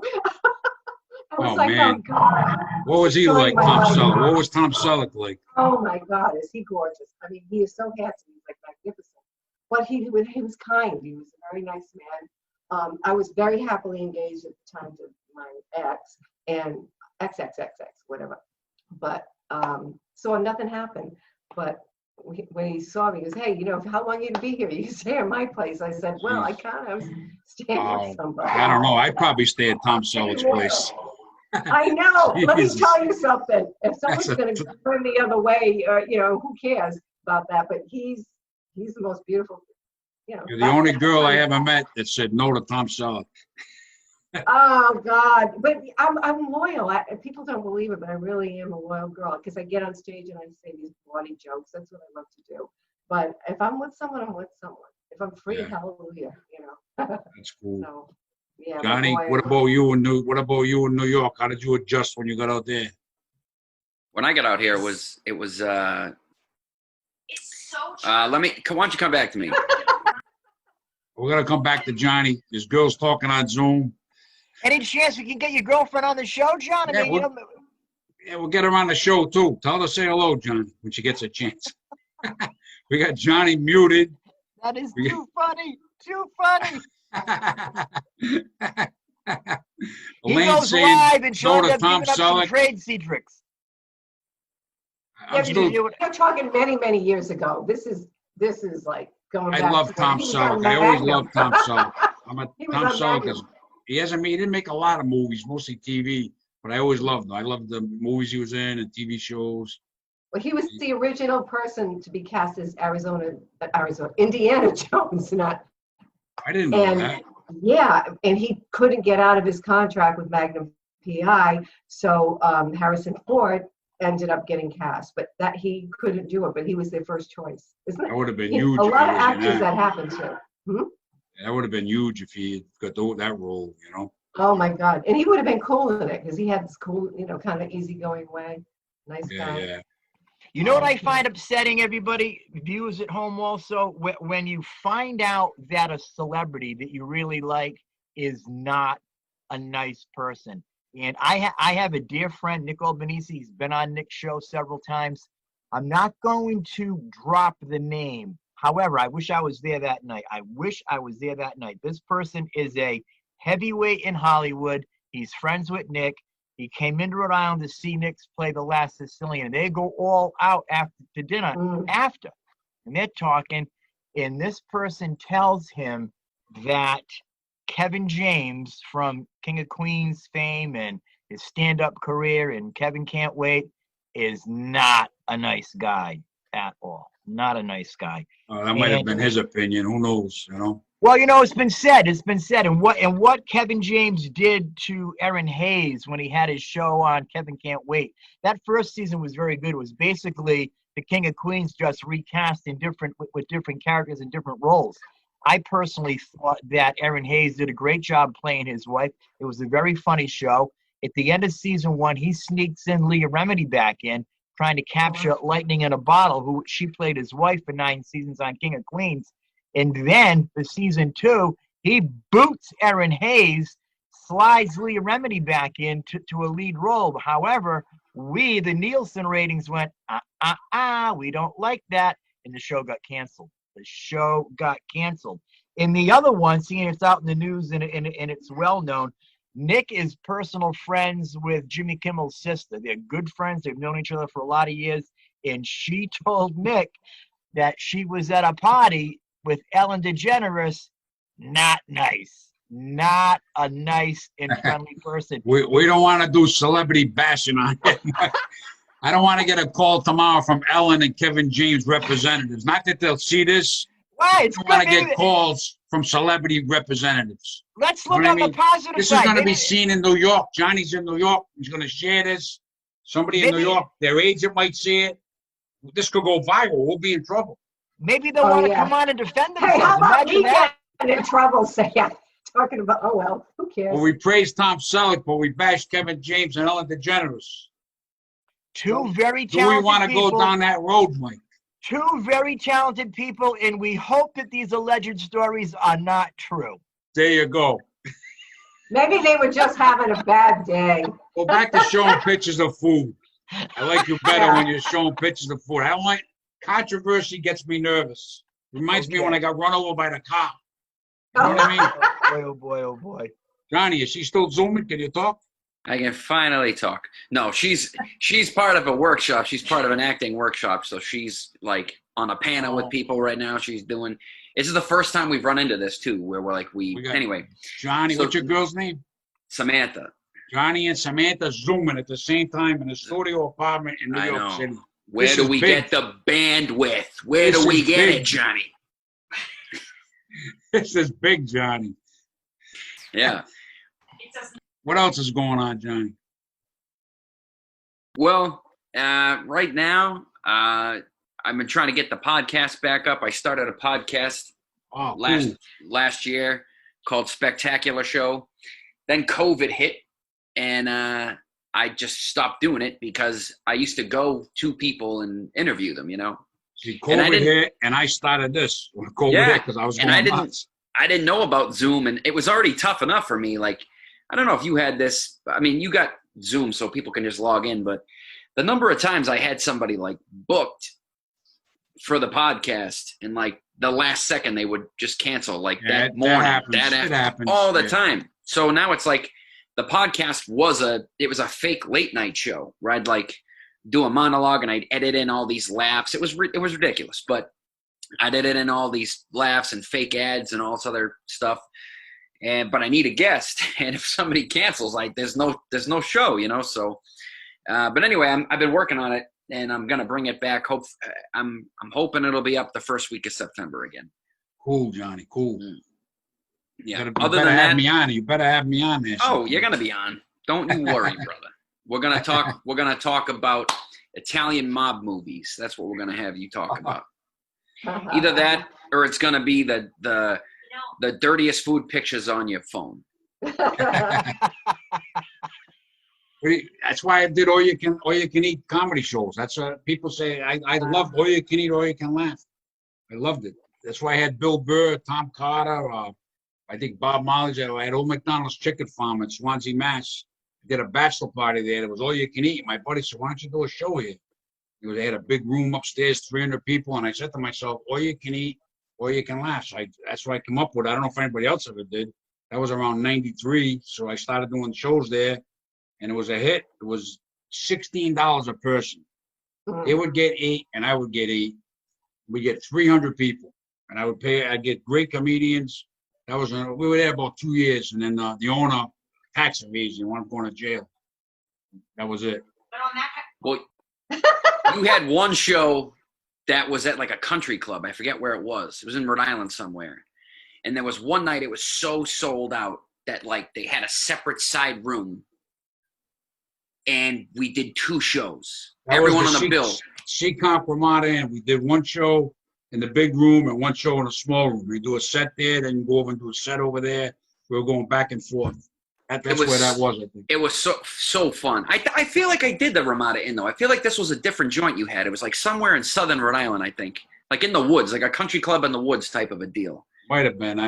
was like, man. Oh, God. What was he like, Tom Selleck? What was Tom Selleck like? Oh, my God, is he gorgeous. I mean, he is so handsome. He's like magnificent. But he was kind. He was a very nice man. I was very happily engaged at the time to my ex and XXXX, whatever. But so nothing happened. But when he saw me, he goes, hey, you know, how long are you to be here? You can stay at my place. I said, well, I kind of staying with somebody. I don't know. I'd probably stay at Tom Selleck's place. I know. Let me tell you something. If someone's going to turn the other way, you know, who cares about that? But he's the most beautiful. You know, you're the only girl I ever met that said no to Tom Selleck. Oh God! But I'm loyal. People don't believe it, but I really am a loyal girl because I get on stage and I say these bloody jokes. That's what I love to do. But if I'm with someone, I'm with someone. If I'm free, hallelujah. You know. That's cool. So, yeah. Johnny, what about you in New York? How did you adjust when you got out there? When I got out here, it was. It's so true. Why don't you come back to me? We're gonna come back to Johnny. This girl's talking on Zoom. Any chance we can get your girlfriend on the show, John? I mean, we'll get her on the show too. Tell her to say hello, Johnny, when she gets a chance. We got Johnny muted. That is too funny. Too funny. He goes live and shows up giving up some trade secrets. Yeah, you're talking many, many years ago. This is like going back. I love Tom Selleck. I always loved Tom Selleck. Tom Selleck he didn't make a lot of movies, mostly TV, but I always loved him. I loved the movies he was in and TV shows. Well, he was the original person to be cast as Indiana Jones, not. I didn't know that. Yeah, and he couldn't get out of his contract with Magnum PI, so Harrison Ford ended up getting cast, but that he couldn't do it, but he was their first choice. Isn't it? That would have been huge. A lot of actors that happened to. That would have been huge if he got that role, you know. Oh my God. And he would have been cool in it because he had this cool, you know, kind of easygoing way. Nice guy. Yeah. You know what I find upsetting, everybody, viewers at home also, when you find out that a celebrity that you really like is not a nice person. And I have a dear friend, Nick Albanese. He's been on Nick's show several times. I'm not going to drop the name. However, I wish I was there that night. I wish I was there that night. This person is a heavyweight in Hollywood. He's friends with Nick. He came into Rhode Island to see Nick play The Last Sicilian. And they go all out after to dinner after. And they're talking. And this person tells him that Kevin James from King of Queens fame and his stand-up career and Kevin Can't Wait is not a nice guy at all. Not a nice guy. That might have been his opinion. Who knows, you know? Well, you know, it's been said. And what Kevin James did to Aaron Hayes when he had his show on Kevin Can't Wait. That first season was very good. It was basically the King of Queens just recast in with different characters and different roles. I personally thought that Aaron Hayes did a great job playing his wife. It was a very funny show. At the end of season 1, he sneaks in Leah Remini back in, trying to capture lightning in a bottle, who she played his wife for 9 seasons on King of Queens. And then for season 2, he boots Aaron Hayes, slides Leah Remini back in to a lead role. However, the Nielsen ratings went, we don't like that. And the show got canceled. The show got canceled. In the other one, seeing it's out in the news and it's well known, Nick is personal friends with Jimmy Kimmel's sister. They're good friends. They've known each other for a lot of years. And she told Nick that she was at a party with Ellen DeGeneres. Not nice. Not a nice and friendly person. We don't want to do celebrity bashing on it. I don't want to get a call tomorrow from Ellen and Kevin James representatives. Not that they'll see this. Why? I don't want to get calls from celebrity representatives. Let's look on the positive This side. is going to be seen in New York. Johnny's in New York. He's going to share this. Somebody in New York, their agent might see it. This could go viral. We'll be in trouble. Maybe they'll want to come on and defend themselves. Hey, how about Imagine me that. getting in trouble? Talking about, oh well, who cares? Well, we praise Tom Selleck, but we bash Kevin James and Ellen DeGeneres. Two very Do talented we want to people. go down that road, Mike? Two very talented people, and we hope that these alleged stories are not true. There you go. Maybe they were just having a bad day. Go back to showing pictures of food. I like you better when you're showing pictures of food. I don't like controversy. Gets me nervous. Reminds me when I got run over by the car. You know what I mean? Oh boy, oh boy. Johnny, is she still zooming? Can you talk? I can finally talk. No, she's part of a workshop. She's part of an acting workshop. So she's like on a panel with people right now. She's doing. This is the first time we've run into this too, where we're like anyway. Johnny, So- what's your girl's name? Samantha. Johnny and Samantha zooming at the same time in a studio apartment in New I York know. City. Where This do is we big. get the bandwidth? Where This do we is get big. it, Johnny? This is big, Johnny. Yeah. What else is going on, Johnny? Well, right now, I've been trying to get the podcast back up. I started a podcast Oh, last year called Spectacular Show. Then COVID hit, and I just stopped doing it because I used to go to people and interview them, you know. See, And I COVID didn't- hit, and I started this when COVID Yeah, hit because I was and going I didn't- nuts. I didn't know about Zoom, and it was already tough enough for me. Like, I don't know if you had this. I mean, you got Zoom so people can just log in, but the number of times I had somebody like booked for the podcast, and like the last second they would just cancel, like that morning, happens. that It after, happens. all the Yeah. time. So now it's like the podcast was a fake late night show where I'd like do a monologue and I'd edit in all these laughs. It was ridiculous, but I'd edit in all these laughs and fake ads and all this other stuff. But I need a guest, and if somebody cancels, like there's no show, you know. So, but anyway, I've been working on it, and I'm gonna bring it back. I'm hoping it'll be up the first week of September again. Cool, Johnny. Cool. Yeah. You Other better than have that, me on. You better have me on there. oh, you're gonna be on. Don't you worry, brother. We're gonna talk. We're gonna talk about Italian mob movies. That's what we're gonna have you talk about. Either that, or it's gonna be the dirtiest food pictures on your phone. That's why I did all you can eat comedy shows. That's what people say. I love all you can eat, all you can laugh. I loved it. That's why I had Bill Burr, Tom Carter, I think Bob Marley. I had Old McDonald's Chicken Farm in Swansea, Mass. I did a bachelor party there. It was all you can eat. My buddy said, "Why don't you do a show here?" They had a big room upstairs, 300 people, and I said to myself, "Or you can eat, or you can laugh." So that's what I came up with. I don't know if anybody else ever did. That was around '93, so I started doing shows there, and it was a hit. It was $16 a person. They would get 8, and I would get 8. We get 300 people, and I'd get great comedians. We were there about 2 years, and then the owner, tax evasion, wound up going to jail. That was it. Well, you had one show that was at like a country club. I forget where it was. It was in Rhode Island somewhere. And there was one night it was so sold out that like they had a separate side room. And we did 2 shows. Everyone on the bill. C-Comp Ramada, and we did one show in the big room and one show in a small room. We do a set there, then you go over and do a set over there. We were going back and forth. That's where that was, I think. It was so fun. I feel like I did the Ramada Inn, though. I feel like this was a different joint you had. It was like somewhere in southern Rhode Island, I think. Like in the woods, like a country club in the woods type of a deal. Might have been.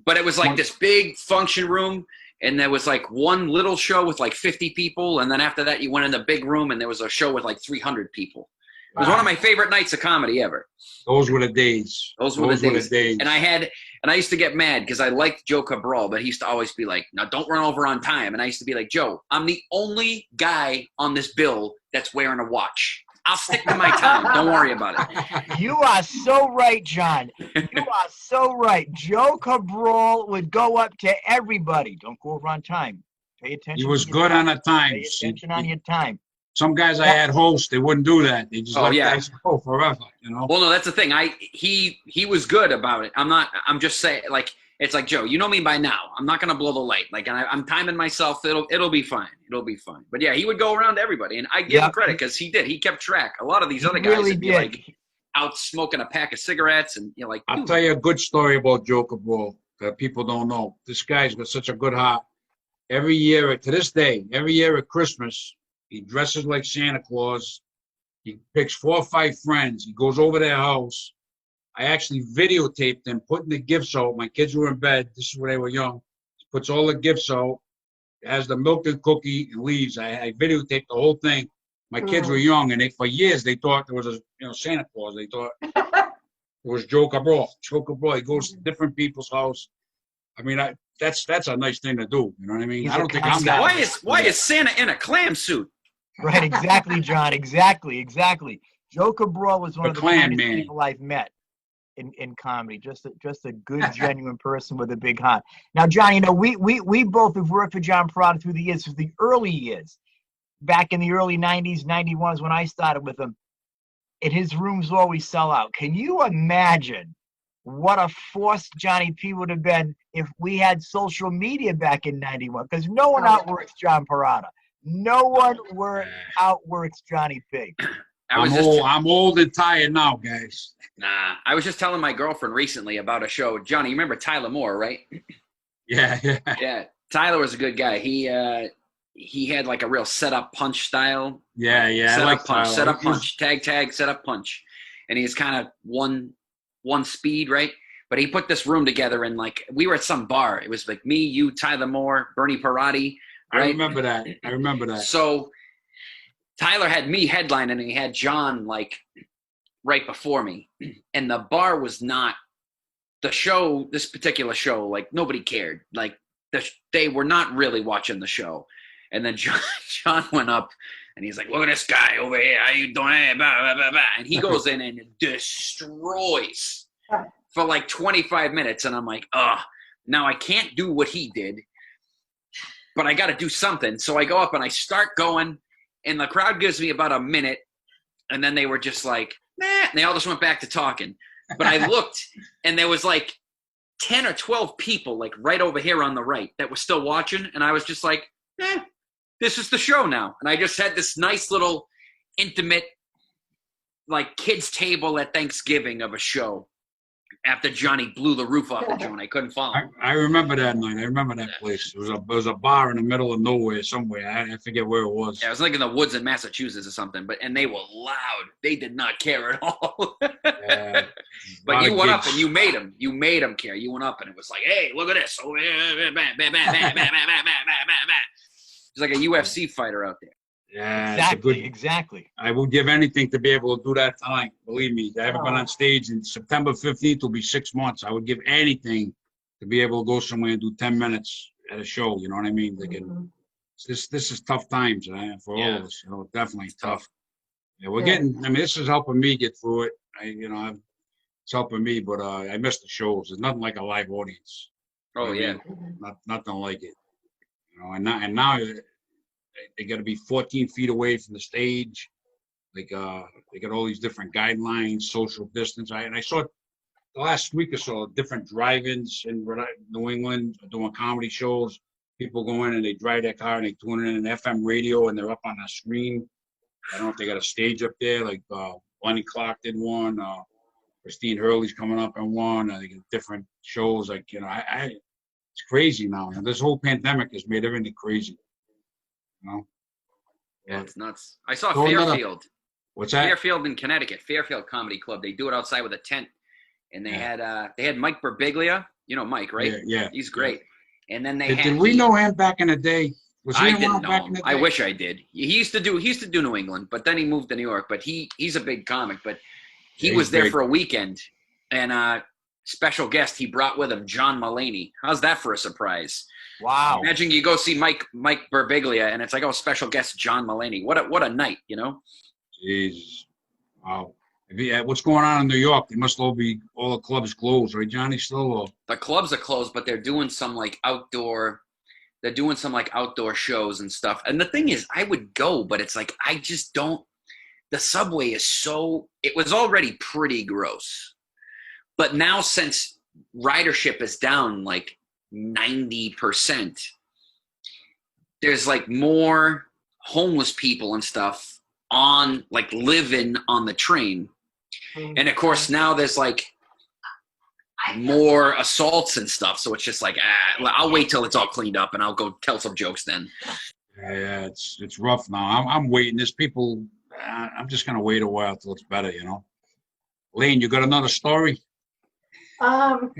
But it was like this big function room, and there was like one little show with like 50 people, and then after that you went in the big room, and there was a show with like 300 people. It was one of my favorite nights of comedy ever. Those were the days. Those were the days. And I used to get mad because I liked Joe Cabral, but he used to always be like, "Now don't run over on time." And I used to be like, "Joe, I'm the only guy on this bill that's wearing a watch. I'll stick to my time. Don't worry about it." You are so right, John. You are so right. Joe Cabral would go up to everybody. Don't go over on time. Pay attention. He was good on the time. Pay attention on your time. Some guys I had hosts, they wouldn't do that. They just guys go forever, you know. Well, no, that's the thing. He was good about it. I'm just saying, like, it's like, Joe, you know me by now. I'm not gonna blow the light. Like, I'm timing myself. It'll be fine. It'll be fine. But yeah, he would go around to everybody, and I give him credit because he did. He kept track. A lot of these other guys would be like out smoking a pack of cigarettes, and you're like, I'll tell you a good story about Joe Cabral that people don't know. This guy's got such a good heart. Every year, to this day, every year at Christmas, he dresses like Santa Claus. He picks 4 or 5 friends. He goes over their house. I actually videotaped them putting the gifts out. My kids were in bed. This is when they were young. He puts all the gifts out, has the milk and cookie, and leaves. I videotaped the whole thing. My kids were young, and for years they thought there was Santa Claus. They thought it was Joe Cabral. Joe Cabral. He goes to different people's house. I mean, that's a nice thing to do. You know what I mean? I don't think I'm that. Why is Santa in a clam suit? Right, exactly, John. Exactly. Joe Cabral was one of the funniest people I've met in comedy. Just a good, genuine person with a big heart. Now, John, we both have worked for John Perrotta through the years, through the early years. Back in the early 90s, 91 is when I started with him. And his rooms always sell out. Can you imagine what a force Johnny P would have been if we had social media back in 91? Because no one outworks John Perrotta. No one outworks Johnny P. I'm old and tired now, guys. Nah, I was just telling my girlfriend recently about a show. Johnny, you remember Tyler Moore, right? Yeah. Yeah, Tyler was a good guy. He had like a real set-up punch style. Yeah. Set up punch, tag, set up punch. And he's kind of one speed, right? But he put this room together, and like we were at some bar. It was like me, you, Tyler Moore, Bernie Perotti. Right? I remember that. So Tyler had me headlining, and he had John like right before me. And the bar was not the show. This particular show, like nobody cared. Like they were not really watching the show. And then John went up, and he's like, "Look at this guy over here. How you doing?" Blah, blah, blah. And he goes in and destroys for like 25 minutes. And I'm like, now I can't do what he did, but I got to do something. So I go up and I start going, and the crowd gives me about a minute. And then they were just like, nah. And they all just went back to talking. But I looked, and there was like 10 or 12 people like right over here on the right that were still watching. And I was just like, this is the show now. And I just had this nice little intimate, like kids table at Thanksgiving of a show after Johnny blew the roof off the joint. I couldn't follow. I remember that night. I remember that place. It was a bar in the middle of nowhere somewhere. I forget where it was. Yeah, it was like in the woods in Massachusetts or something. And they were loud. They did not care at all. But you went up and you made them. You made them care. You went up and it was like, hey, look at this. Oh, yeah, bam, bam, bam, bam, bam, bam, bam, bam, bam, bam, bam. It's like a UFC fighter out there. Yeah, Exactly. I would give anything to be able to do that tonight. Believe me, I haven't been on stage in September 15th will be 6 months. I would give anything to be able to go somewhere and do 10 minutes at a show. You know what I mean? This is tough times for all of us. You know, definitely tough. Yeah, we're getting. I mean, this is helping me get through it. It's helping me, but I miss the shows. There's nothing like a live audience. Oh yeah, nothing like it. You know, and now they got to be 14 feet away from the stage. Like they got all these different guidelines, social distance. I saw the last week or so different drive-ins in New England doing comedy shows. People go in and they drive their car and they tune in an FM radio and they're up on the screen. I don't know if they got a stage up there. Like Lenny Clark did one. Christine Hurley's coming up on one. They get different shows. Like it's crazy now. This whole pandemic has made everything crazy. You know? Yeah, it's nuts. I saw Fairfield. What's that? Fairfield in Connecticut, Fairfield Comedy Club. They do it outside with a tent, and they had Mike Birbiglia. You know Mike, right? Yeah. He's great. And then did we know him back in the day? I didn't know him. I wish I did. He used to do New England, but then he moved to New York. But he's a big comic. But he was there for a weekend, and special guest he brought with him John Mulaney. How's that for a surprise? Wow! Imagine you go see Mike Birbiglia, and it's like, oh, special guest John Mulaney. What a night, you know? Jesus, wow! What's going on in New York? They must all the clubs closed, right, Johnny? Still, the clubs are closed, but they're doing some like outdoor. They're doing some like outdoor shows and stuff. And the thing is, I would go, but it's like I just don't. The subway is so. It was already pretty gross, but now since ridership is down like 90%, there's like more homeless people and stuff on like living on the train. And of course now there's like more assaults and stuff, so it's just like I'll wait till it's all cleaned up and I'll go tell some jokes then. Yeah, it's rough now. I'm waiting. There's people. I'm just gonna wait a while till it's better, you know. Elaine, you got another story? Oh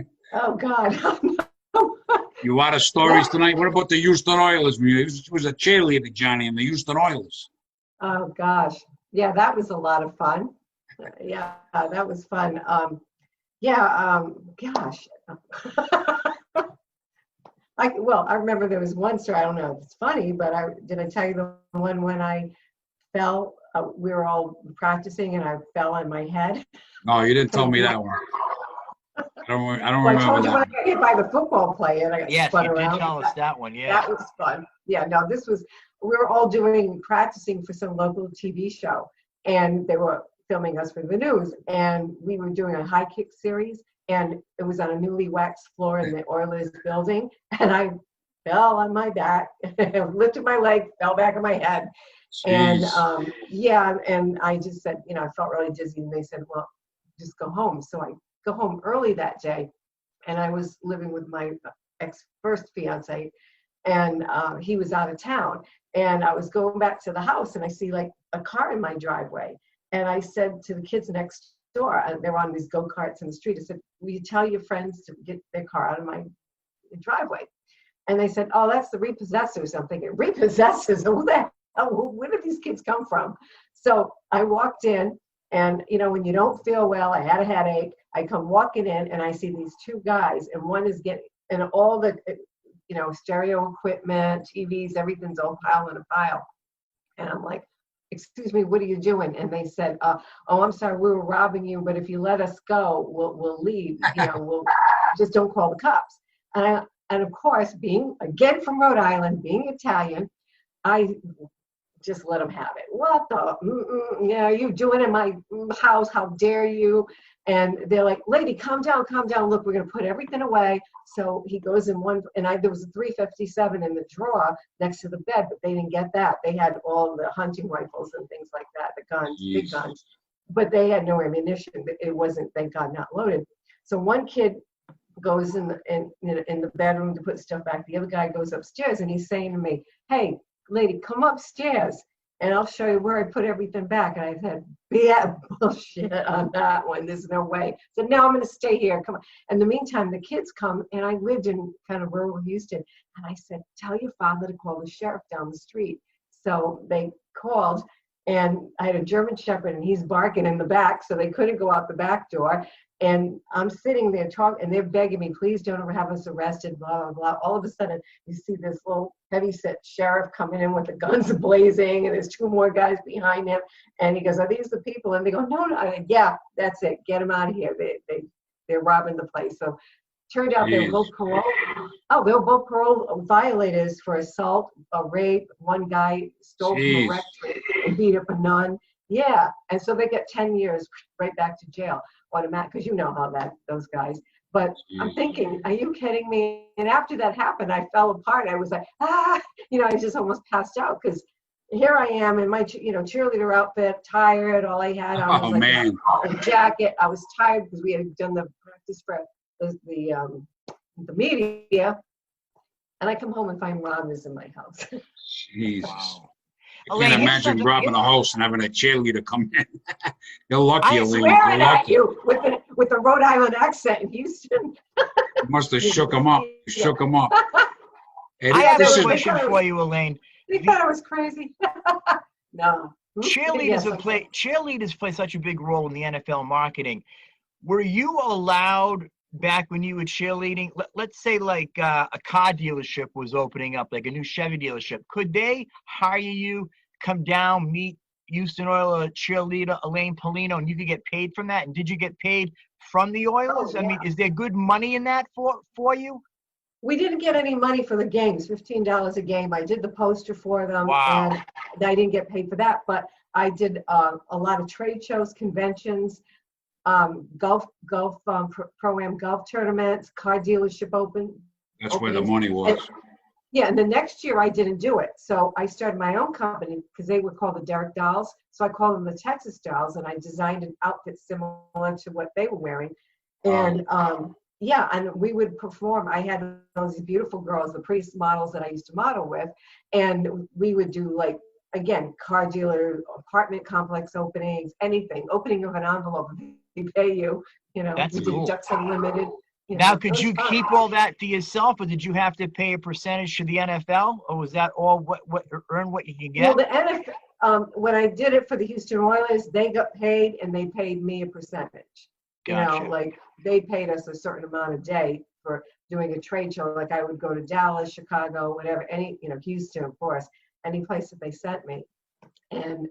God. You out of stories tonight? What about the Houston Oilers? He was a cheerleader, Johnny, in the Houston Oilers. Oh gosh, yeah, that was a lot of fun. Yeah, that was fun. Gosh. I remember there was one story. I don't know if it's funny, but did I tell you the one when I fell? We were all practicing and I fell on my head. No, you didn't tell me that one. I don't remember I told you that. when I got hit by the football player and I got spun around. Yes, you did tell us that one. Yeah, that was fun. Yeah, no, we were all practicing for some local TV show, and they were filming us for the news, and we were doing a high kick series, and it was on a newly waxed floor in the Oilers building, and I fell on my back, lifted my leg, fell back on my head. Jeez. And and I just said, I felt really dizzy, and they said, well, just go home. So I go home early that day, and I was living with my first fiance, and he was out of town, and I was going back to the house, and I see like a car in my driveway, and I said to the kids next door, they're on these go-karts in the street, I said, will you tell your friends to get their car out of my driveway? And they said, oh, that's the repossessors. I'm thinking, repossessors? Who the hell? Where did these kids come from? So I walked in, and when you don't feel well, I had a headache. I come walking in, and I see these two guys, and one is getting, and all the, stereo equipment, TVs, everything's all piled in a pile. And I'm like, excuse me, what are you doing? And they said, oh, I'm sorry, we were robbing you, but if you let us go, we'll leave. We'll just don't call the cops. And of course, being again from Rhode Island, being Italian, I just let them have it. What the? You doing in my house? How dare you? And they're like, lady, calm down. Look, we're going to put everything away. So he goes in one, and there was a 357 in the drawer next to the bed, but they didn't get that. They had all the hunting rifles and things like that, the guns, big guns, but they had no ammunition. It wasn't, thank God, not loaded. So one kid goes in the bedroom to put stuff back. The other guy goes upstairs, and he's saying to me, hey, lady, come upstairs, and I'll show you where I put everything back. And I said, yeah, bullshit on that one. There's no way. So now I'm going to stay here. Come on. In the meantime, the kids come, and I lived in kind of rural Houston. And I said, tell your father to call the sheriff down the street. So they called, and I had a German Shepherd, and he's barking in the back, so they couldn't go out the back door. And I'm sitting there talking, and they're begging me, please don't ever have us arrested, blah, blah, blah. All of a sudden, you see this little heavyset sheriff coming in with the guns blazing, and there's 2 more guys behind him. And he goes, are these the people? And they go, no, no. I go, yeah, that's it. Get them out of here. They're robbing the place. So turned out they were both parole. Oh, they were both parole violators for assault, rape. One guy stole from a rectory and beat up a nun. Yeah, and so they get 10 years right back to jail automatic, because you know how those guys. But I'm thinking, are you kidding me? And after that happened, I fell apart. I was like, I just almost passed out, because here I am in my cheerleader outfit, tired. All I had on was a jacket. I was tired because we had done the practice for the media, and I come home and find robbers in my house. Jesus. Wow. I can't imagine robbing a house and having a cheerleader come in. You're lucky, Elaine. Swearing at you with the Rhode Island accent in Houston. You must have shook him up. Shook him up. I have a question for you, Elaine. They thought I was crazy. No. Cheerleaders play such a big role in the NFL marketing. Were you allowed back when you were cheerleading? Let's say like a car dealership was opening up, like a new Chevy dealership. Could they hire you, come down, meet Houston Oiler cheerleader Elaine Pelino, and you could get paid from that? And did you get paid from the Oilers? Oh, yeah. I mean, is there good money in that for you? We didn't get any money for the games, $15 a game. I did the poster for them, Wow. and I didn't get paid for that. But I did a lot of trade shows, conventions, golf, pro-am golf tournaments, car dealership open. That's where the money was. And the next year I didn't do it. So I started my own company, because they were called the Derek Dolls. So I called them the Texas Dolls, and I designed an outfit similar to what they were wearing. And and we would perform. I had those beautiful girls, the priest models that I used to model with, and we would do, like, again, car dealer, apartment complex openings, anything, opening of an envelope. They pay you, That's we cool. did Ducks Unlimited. Now, could you keep all that to yourself, or did you have to pay a percentage to the NFL, or was that all what you can get? Well, the NFL, when I did it for the Houston Oilers, they got paid, and they paid me a percentage. Gotcha. Like they paid us a certain amount a day for doing a trade show. Like I would go to Dallas, Chicago, whatever, Houston, of course, any place that they sent me. And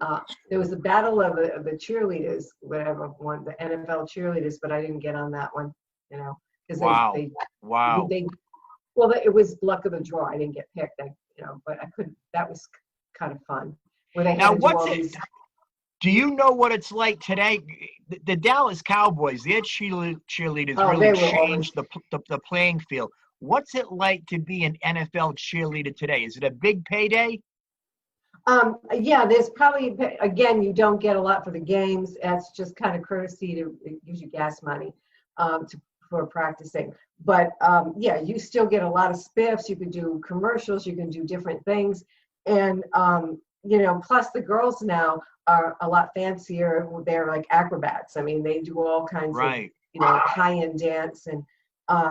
there was a battle of the cheerleaders, whatever one, the NFL cheerleaders, but I didn't get on that one, because Wow. It was luck of the draw. I didn't get picked, but I couldn't. That was kind of fun. Where they Now, do you know what it's like today? The Dallas Cowboys, their cheerleaders really changed the playing field. What's it like to be an NFL cheerleader today? Is it a big payday? There's probably, again, you don't get a lot for the games. That's just kind of courtesy it gives you gas money for practicing. But you still get a lot of spiffs. You can do commercials. You can do different things. And, plus the girls now are a lot fancier. They're like acrobats. I mean, they do all kinds of, high-end dance. And I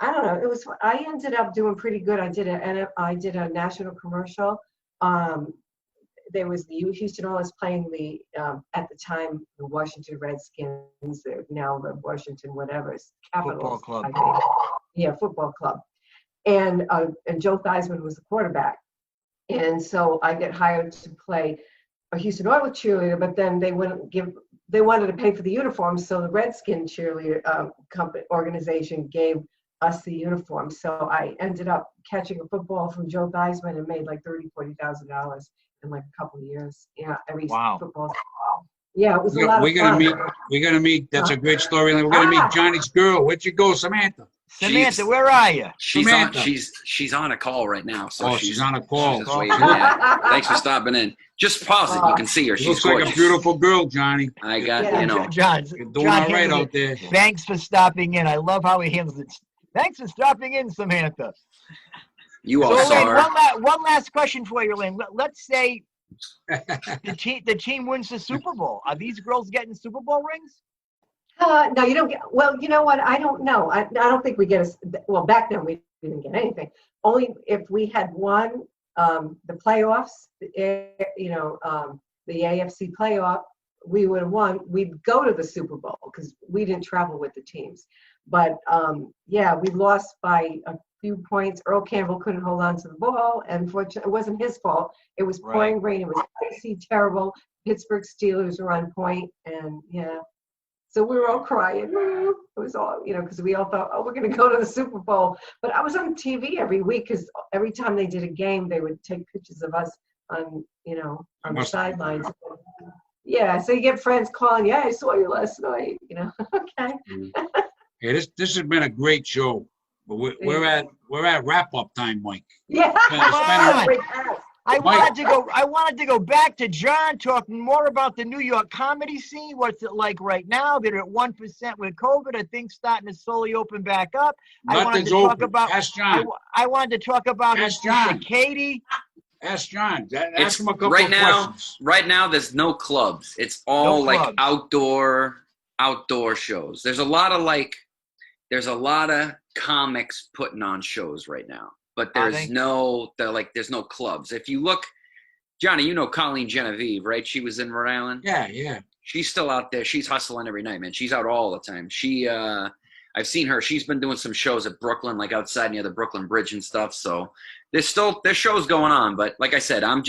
don't know. I ended up doing pretty good. I did a national commercial. There was the Houston Oilers playing the at the time the Washington Redskins. They're now the Washington whatever's Capitals. Football club. I think. Yeah, football club. And Joe Theismann was the quarterback. And so I get hired to play a Houston Oiler cheerleader, but then they wanted to pay for the uniforms, so the Redskin cheerleader company organization gave us the uniform. So I ended up catching a football from Joe Theismann and made like $30,000-$40,000 in like a couple of years. Yeah, every football. Yeah, it was a lot of fun. We're gonna meet. That's a great story. We're gonna meet Johnny's girl. Where'd you go, Samantha? Samantha, where are you? She's on a call right now. So she's on a call. Yeah. Thanks for stopping in. Just pause it. You can see her. She's looks gorgeous. like a beautiful girl, Johnny. I got John, you're doing all right out there. Thanks for stopping in. I love how he handles it. Thanks for stopping in, Samantha. You all saw her. One last question for you, Elaine. Let's say the team wins the Super Bowl. Are these girls getting Super Bowl rings? No, you don't get. Well, you know what? I don't know. I don't think we get well, back then we didn't get anything. Only if we had won the playoffs, the AFC playoff, we would have won. We'd go to the Super Bowl because we didn't travel with the teams. But we lost by a few points. Earl Campbell couldn't hold on to the ball, and fortunately, it wasn't his fault. It was pouring rain. It was icy, terrible. Pittsburgh Steelers were on point, and so we were all crying. It was all, because we all thought, oh, we're going to go to the Super Bowl. But I was on TV every week because every time they did a game, they would take pictures of us on the sidelines. Yeah, so you get friends calling, yeah, I saw you last night, okay. Yeah, this has been a great show. But we're at wrap up time, Mike. Yeah. I wanted to go back to John talking more about the New York comedy scene. What's it like right now? They're at 1% with COVID. I think starting to slowly open back up. Nothing's open. Ask John. I wanted to talk about Katie. Ask John. Ask him a couple of questions. Right now, there's no clubs. It's all like outdoor shows. There's a lot of comics putting on shows right now, but there's no clubs. If you look, Johnny, you know Colleen Genevieve, right? She was in Rhode Island. Yeah. She's still out there. She's hustling every night, man. She's out all the time. I've seen her. She's been doing some shows at Brooklyn, like outside near the Brooklyn Bridge and stuff. So there's shows going on, but like I said, I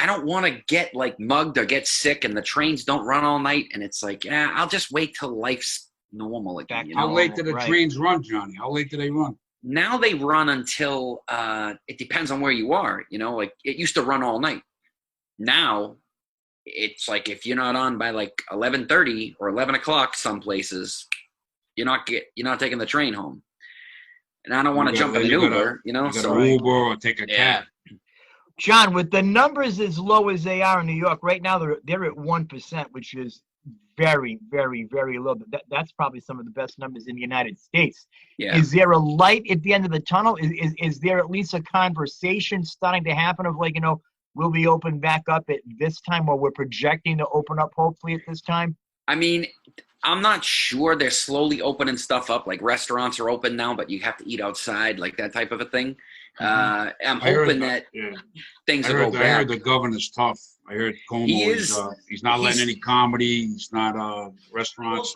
don't want to get like mugged or get sick, and the trains don't run all night. And it's like, I'll just wait till life's normal again. How late do the trains run, Johnny? How late do they run? Now they run until it depends on where you are. Like it used to run all night. Now it's like if you're not on by like 11:30 or 11 o'clock, some places you're not taking the train home. And I don't want to jump in an Uber, so Uber or take a cab. John, with the numbers as low as they are in New York right now, they're at 1%, which is very, very, very low. That's probably some of the best numbers in the United States. Yeah. Is there a light at the end of the tunnel? Is there at least a conversation starting to happen of like, will we open back up at this time, or we're projecting to open up hopefully at this time? I mean, I'm not sure. They're slowly opening stuff up. Like restaurants are open now, but you have to eat outside, like that type of a thing. I'm hoping that things will go back. I heard the governor's tough. I heard Cuomo he's not letting any comedy. He's not restaurants.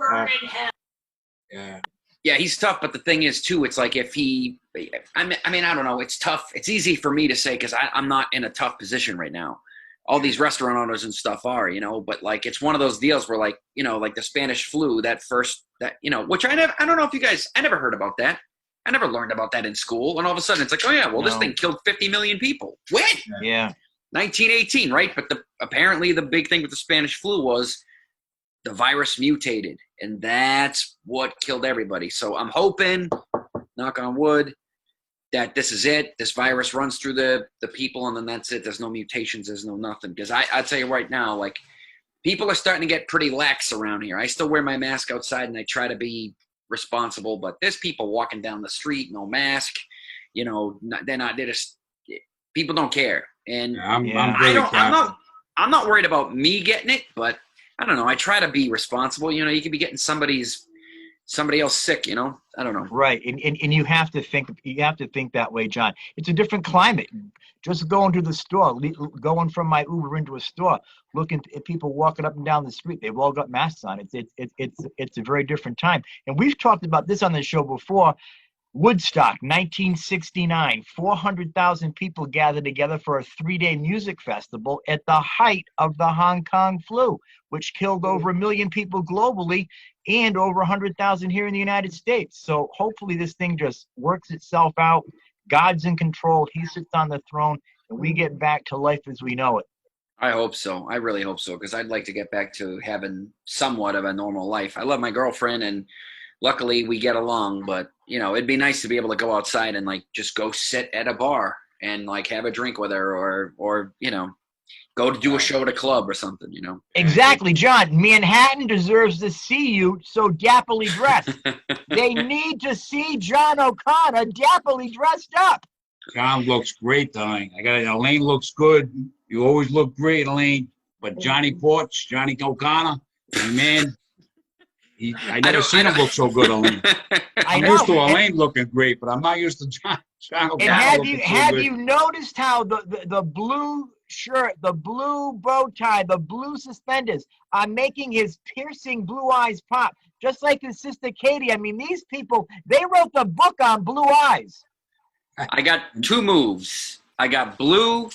Yeah, he's tough. But the thing is, too, it's like if he – I mean, I don't know. It's tough. It's easy for me to say because I'm not in a tough position right now. All these restaurant owners and stuff are, but like it's one of those deals where like, like the Spanish flu, which I don't know if you guys – I never heard about that. I never learned about that in school. And all of a sudden it's like, oh, yeah, well, this thing killed 50 million people. When? Yeah. 1918, right? But apparently the big thing with the Spanish flu was the virus mutated, and that's what killed everybody. So I'm hoping, knock on wood, that this is it. This virus runs through the people, and then that's it. There's no mutations. There's no nothing. Because I'd tell you right now, like, people are starting to get pretty lax around here. I still wear my mask outside, and I try to be responsible, but there's people walking down the street, no mask. People don't care. And I'm not worried about me getting it, but I don't know. I try to be responsible. You could be getting somebody else sick. I don't know. Right, and you have to think that way, John. It's a different climate. Just going to the store, going from my Uber into a store, looking at people walking up and down the street. They've all got masks on. It's a very different time. And we've talked about this on the show before. Woodstock, 1969, 400,000 people gathered together for a 3-day music festival at the height of the Hong Kong flu, which killed over 1 million people globally and over 100,000 here in the United States. So hopefully this thing just works itself out. God's in control. He sits on the throne, and we get back to life as we know it. I hope so. I really hope so, because I'd like to get back to having somewhat of a normal life. I love my girlfriend, and luckily we get along, but it'd be nice to be able to go outside and like just go sit at a bar and like have a drink with her or go to do a show at a club or something, Exactly, John. Manhattan deserves to see you so dapperly dressed. They need to see John O'Connor dapperly dressed up. John looks great, darling. Elaine looks good. You always look great, Elaine. But Johnny Porch, Johnny O'Connor, man, I never seen him look so good, Elaine. I'm used to Elaine looking great, but I'm not used to John And O'Connor have you noticed how the blue shirt, the blue bow tie, the blue suspenders are making his piercing blue eyes pop, just like his sister Katie? I mean, these people, they wrote the book on blue eyes. I got 2 moves. I got blue,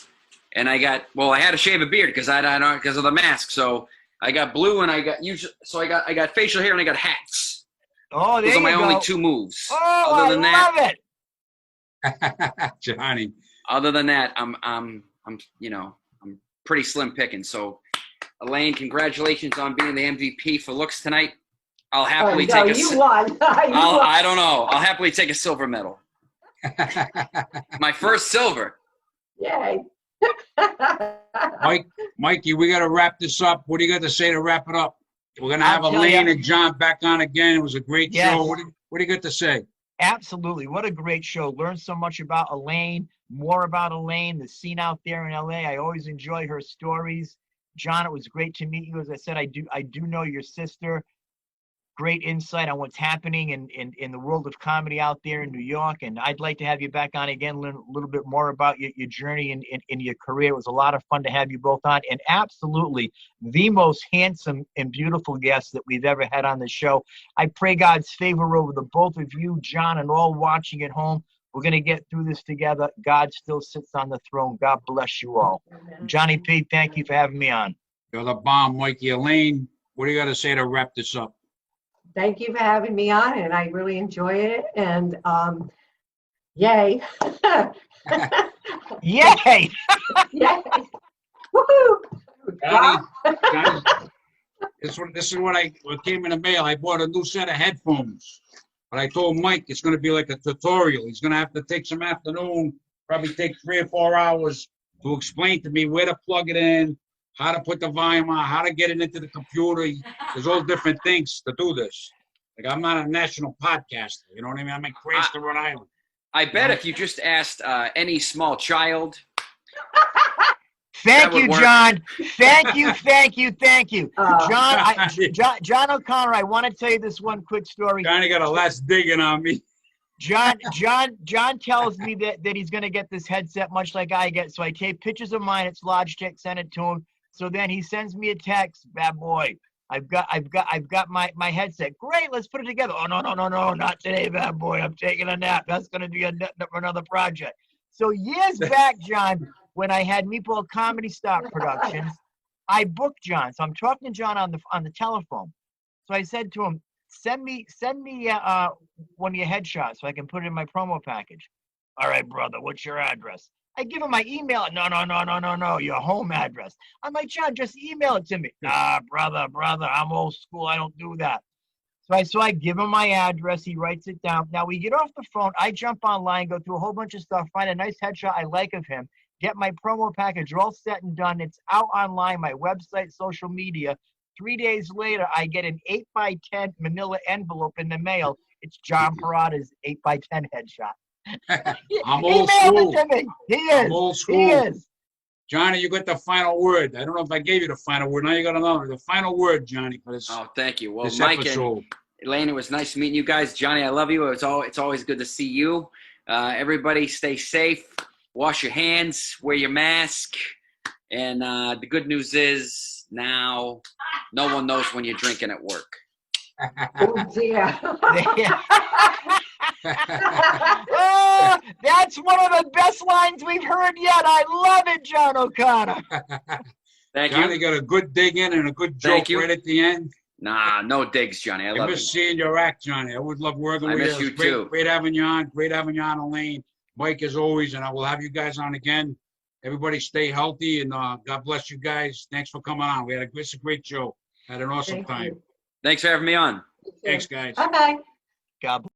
and I had to shave a beard because because of the mask. So I got blue, and I got facial hair, and I got hats. Oh, there Those are my you go. only 2 moves. Oh, Other than I love it. Johnny. Other than that, I'm pretty slim picking. So, Elaine, congratulations on being the MVP for looks tonight. I'll happily take a. You won. I don't know. I'll happily take a silver medal. My first silver. Yay. Mikey, we got to wrap this up. What do you got to say to wrap it up? We're going to have Elaine and John back on again. It was a great show. What do you got to say? Absolutely. What a great show. Learned so much about Elaine, more about Elaine, the scene out there in LA. I always enjoy her stories. John, it was great to meet you. As I said, I do know your sister. Great insight on what's happening in the world of comedy out there in New York. And I'd like to have you back on again, learn a little bit more about your journey in your career. It was a lot of fun to have you both on. And absolutely the most handsome and beautiful guest that we've ever had on the show. I pray God's favor over the both of you, John, and all watching at home. We're going to get through this together. God still sits on the throne. God bless you all. Amen. Johnny P., thank you for having me on. You're the bomb, Mikey. Elaine, what do you got to say to wrap this up? Thank you for having me on, and I really enjoy it. And yay! Yay! Yay! Woohoo! Johnny, this is what came in the mail. I bought a new set of headphones, but I told Mike it's going to be like a tutorial. He's going to have to take some afternoon, probably take 3 or 4 hours to explain to me where to plug it in, how to put the volume on, how to get it into the computer. There's all different things to do this. Like, I'm not a national podcaster. You know what I mean? I'm in Cranston, Rhode Island. I bet if you just asked any small child. Thank you, John. Thank you. John O'Connor, I want to tell you this one quick story. Johnny got a less digging on me. John tells me that he's going to get this headset much like I get. So I take pictures of mine. It's Logitech, send it to him. So then he sends me a text, bad boy. I've got my headset. Great, let's put it together. Oh, no, not today, bad boy. I'm taking a nap. That's going to be another project. So years back, John, when I had Meatball Comedy Stock Productions, I booked John. So I'm talking to John on the telephone. So I said to him, send me one of your headshots so I can put it in my promo package. All right, brother, what's your address? I give him my email. No, your home address. I'm like, John, just email it to me. Nah, brother, I'm old school. I don't do that. So I give him my address. He writes it down. Now we get off the phone. I jump online, go through a whole bunch of stuff, find a nice headshot I like of him, get my promo package all set and done. It's out online, my website, social media. 3 days later, I get an 8x10 manila envelope in the mail. It's John Perrotta's 8x10 headshot. I'm old school. It to me. He is. I'm old school. He is. Johnny, you got the final word. I don't know if I gave you the final word. Now you got another. The final word, Johnny. Oh, thank you. Well, this Mike episode. And Elaine, it was nice meeting you guys. Johnny, I love you. It's always good to see you. Everybody stay safe. Wash your hands. Wear your mask. And the good news is now no one knows when you're drinking at work. Oh, dear. Oh, that's one of the best lines we've heard yet. I love it, John O'Connor. Thank Johnny you. got a good dig in and a good joke right at the end. Nah, no digs, Johnny. I love you. miss seeing your act, Johnny. I would love working with you. I miss you too. Great having you on. Great having you on, Elaine. Mike, as always, and I will have you guys on again. Everybody stay healthy, and God bless you guys. Thanks for coming on. It's a great show. Had an awesome time. Thanks for having me on. Thanks, guys. Bye-bye. God bless.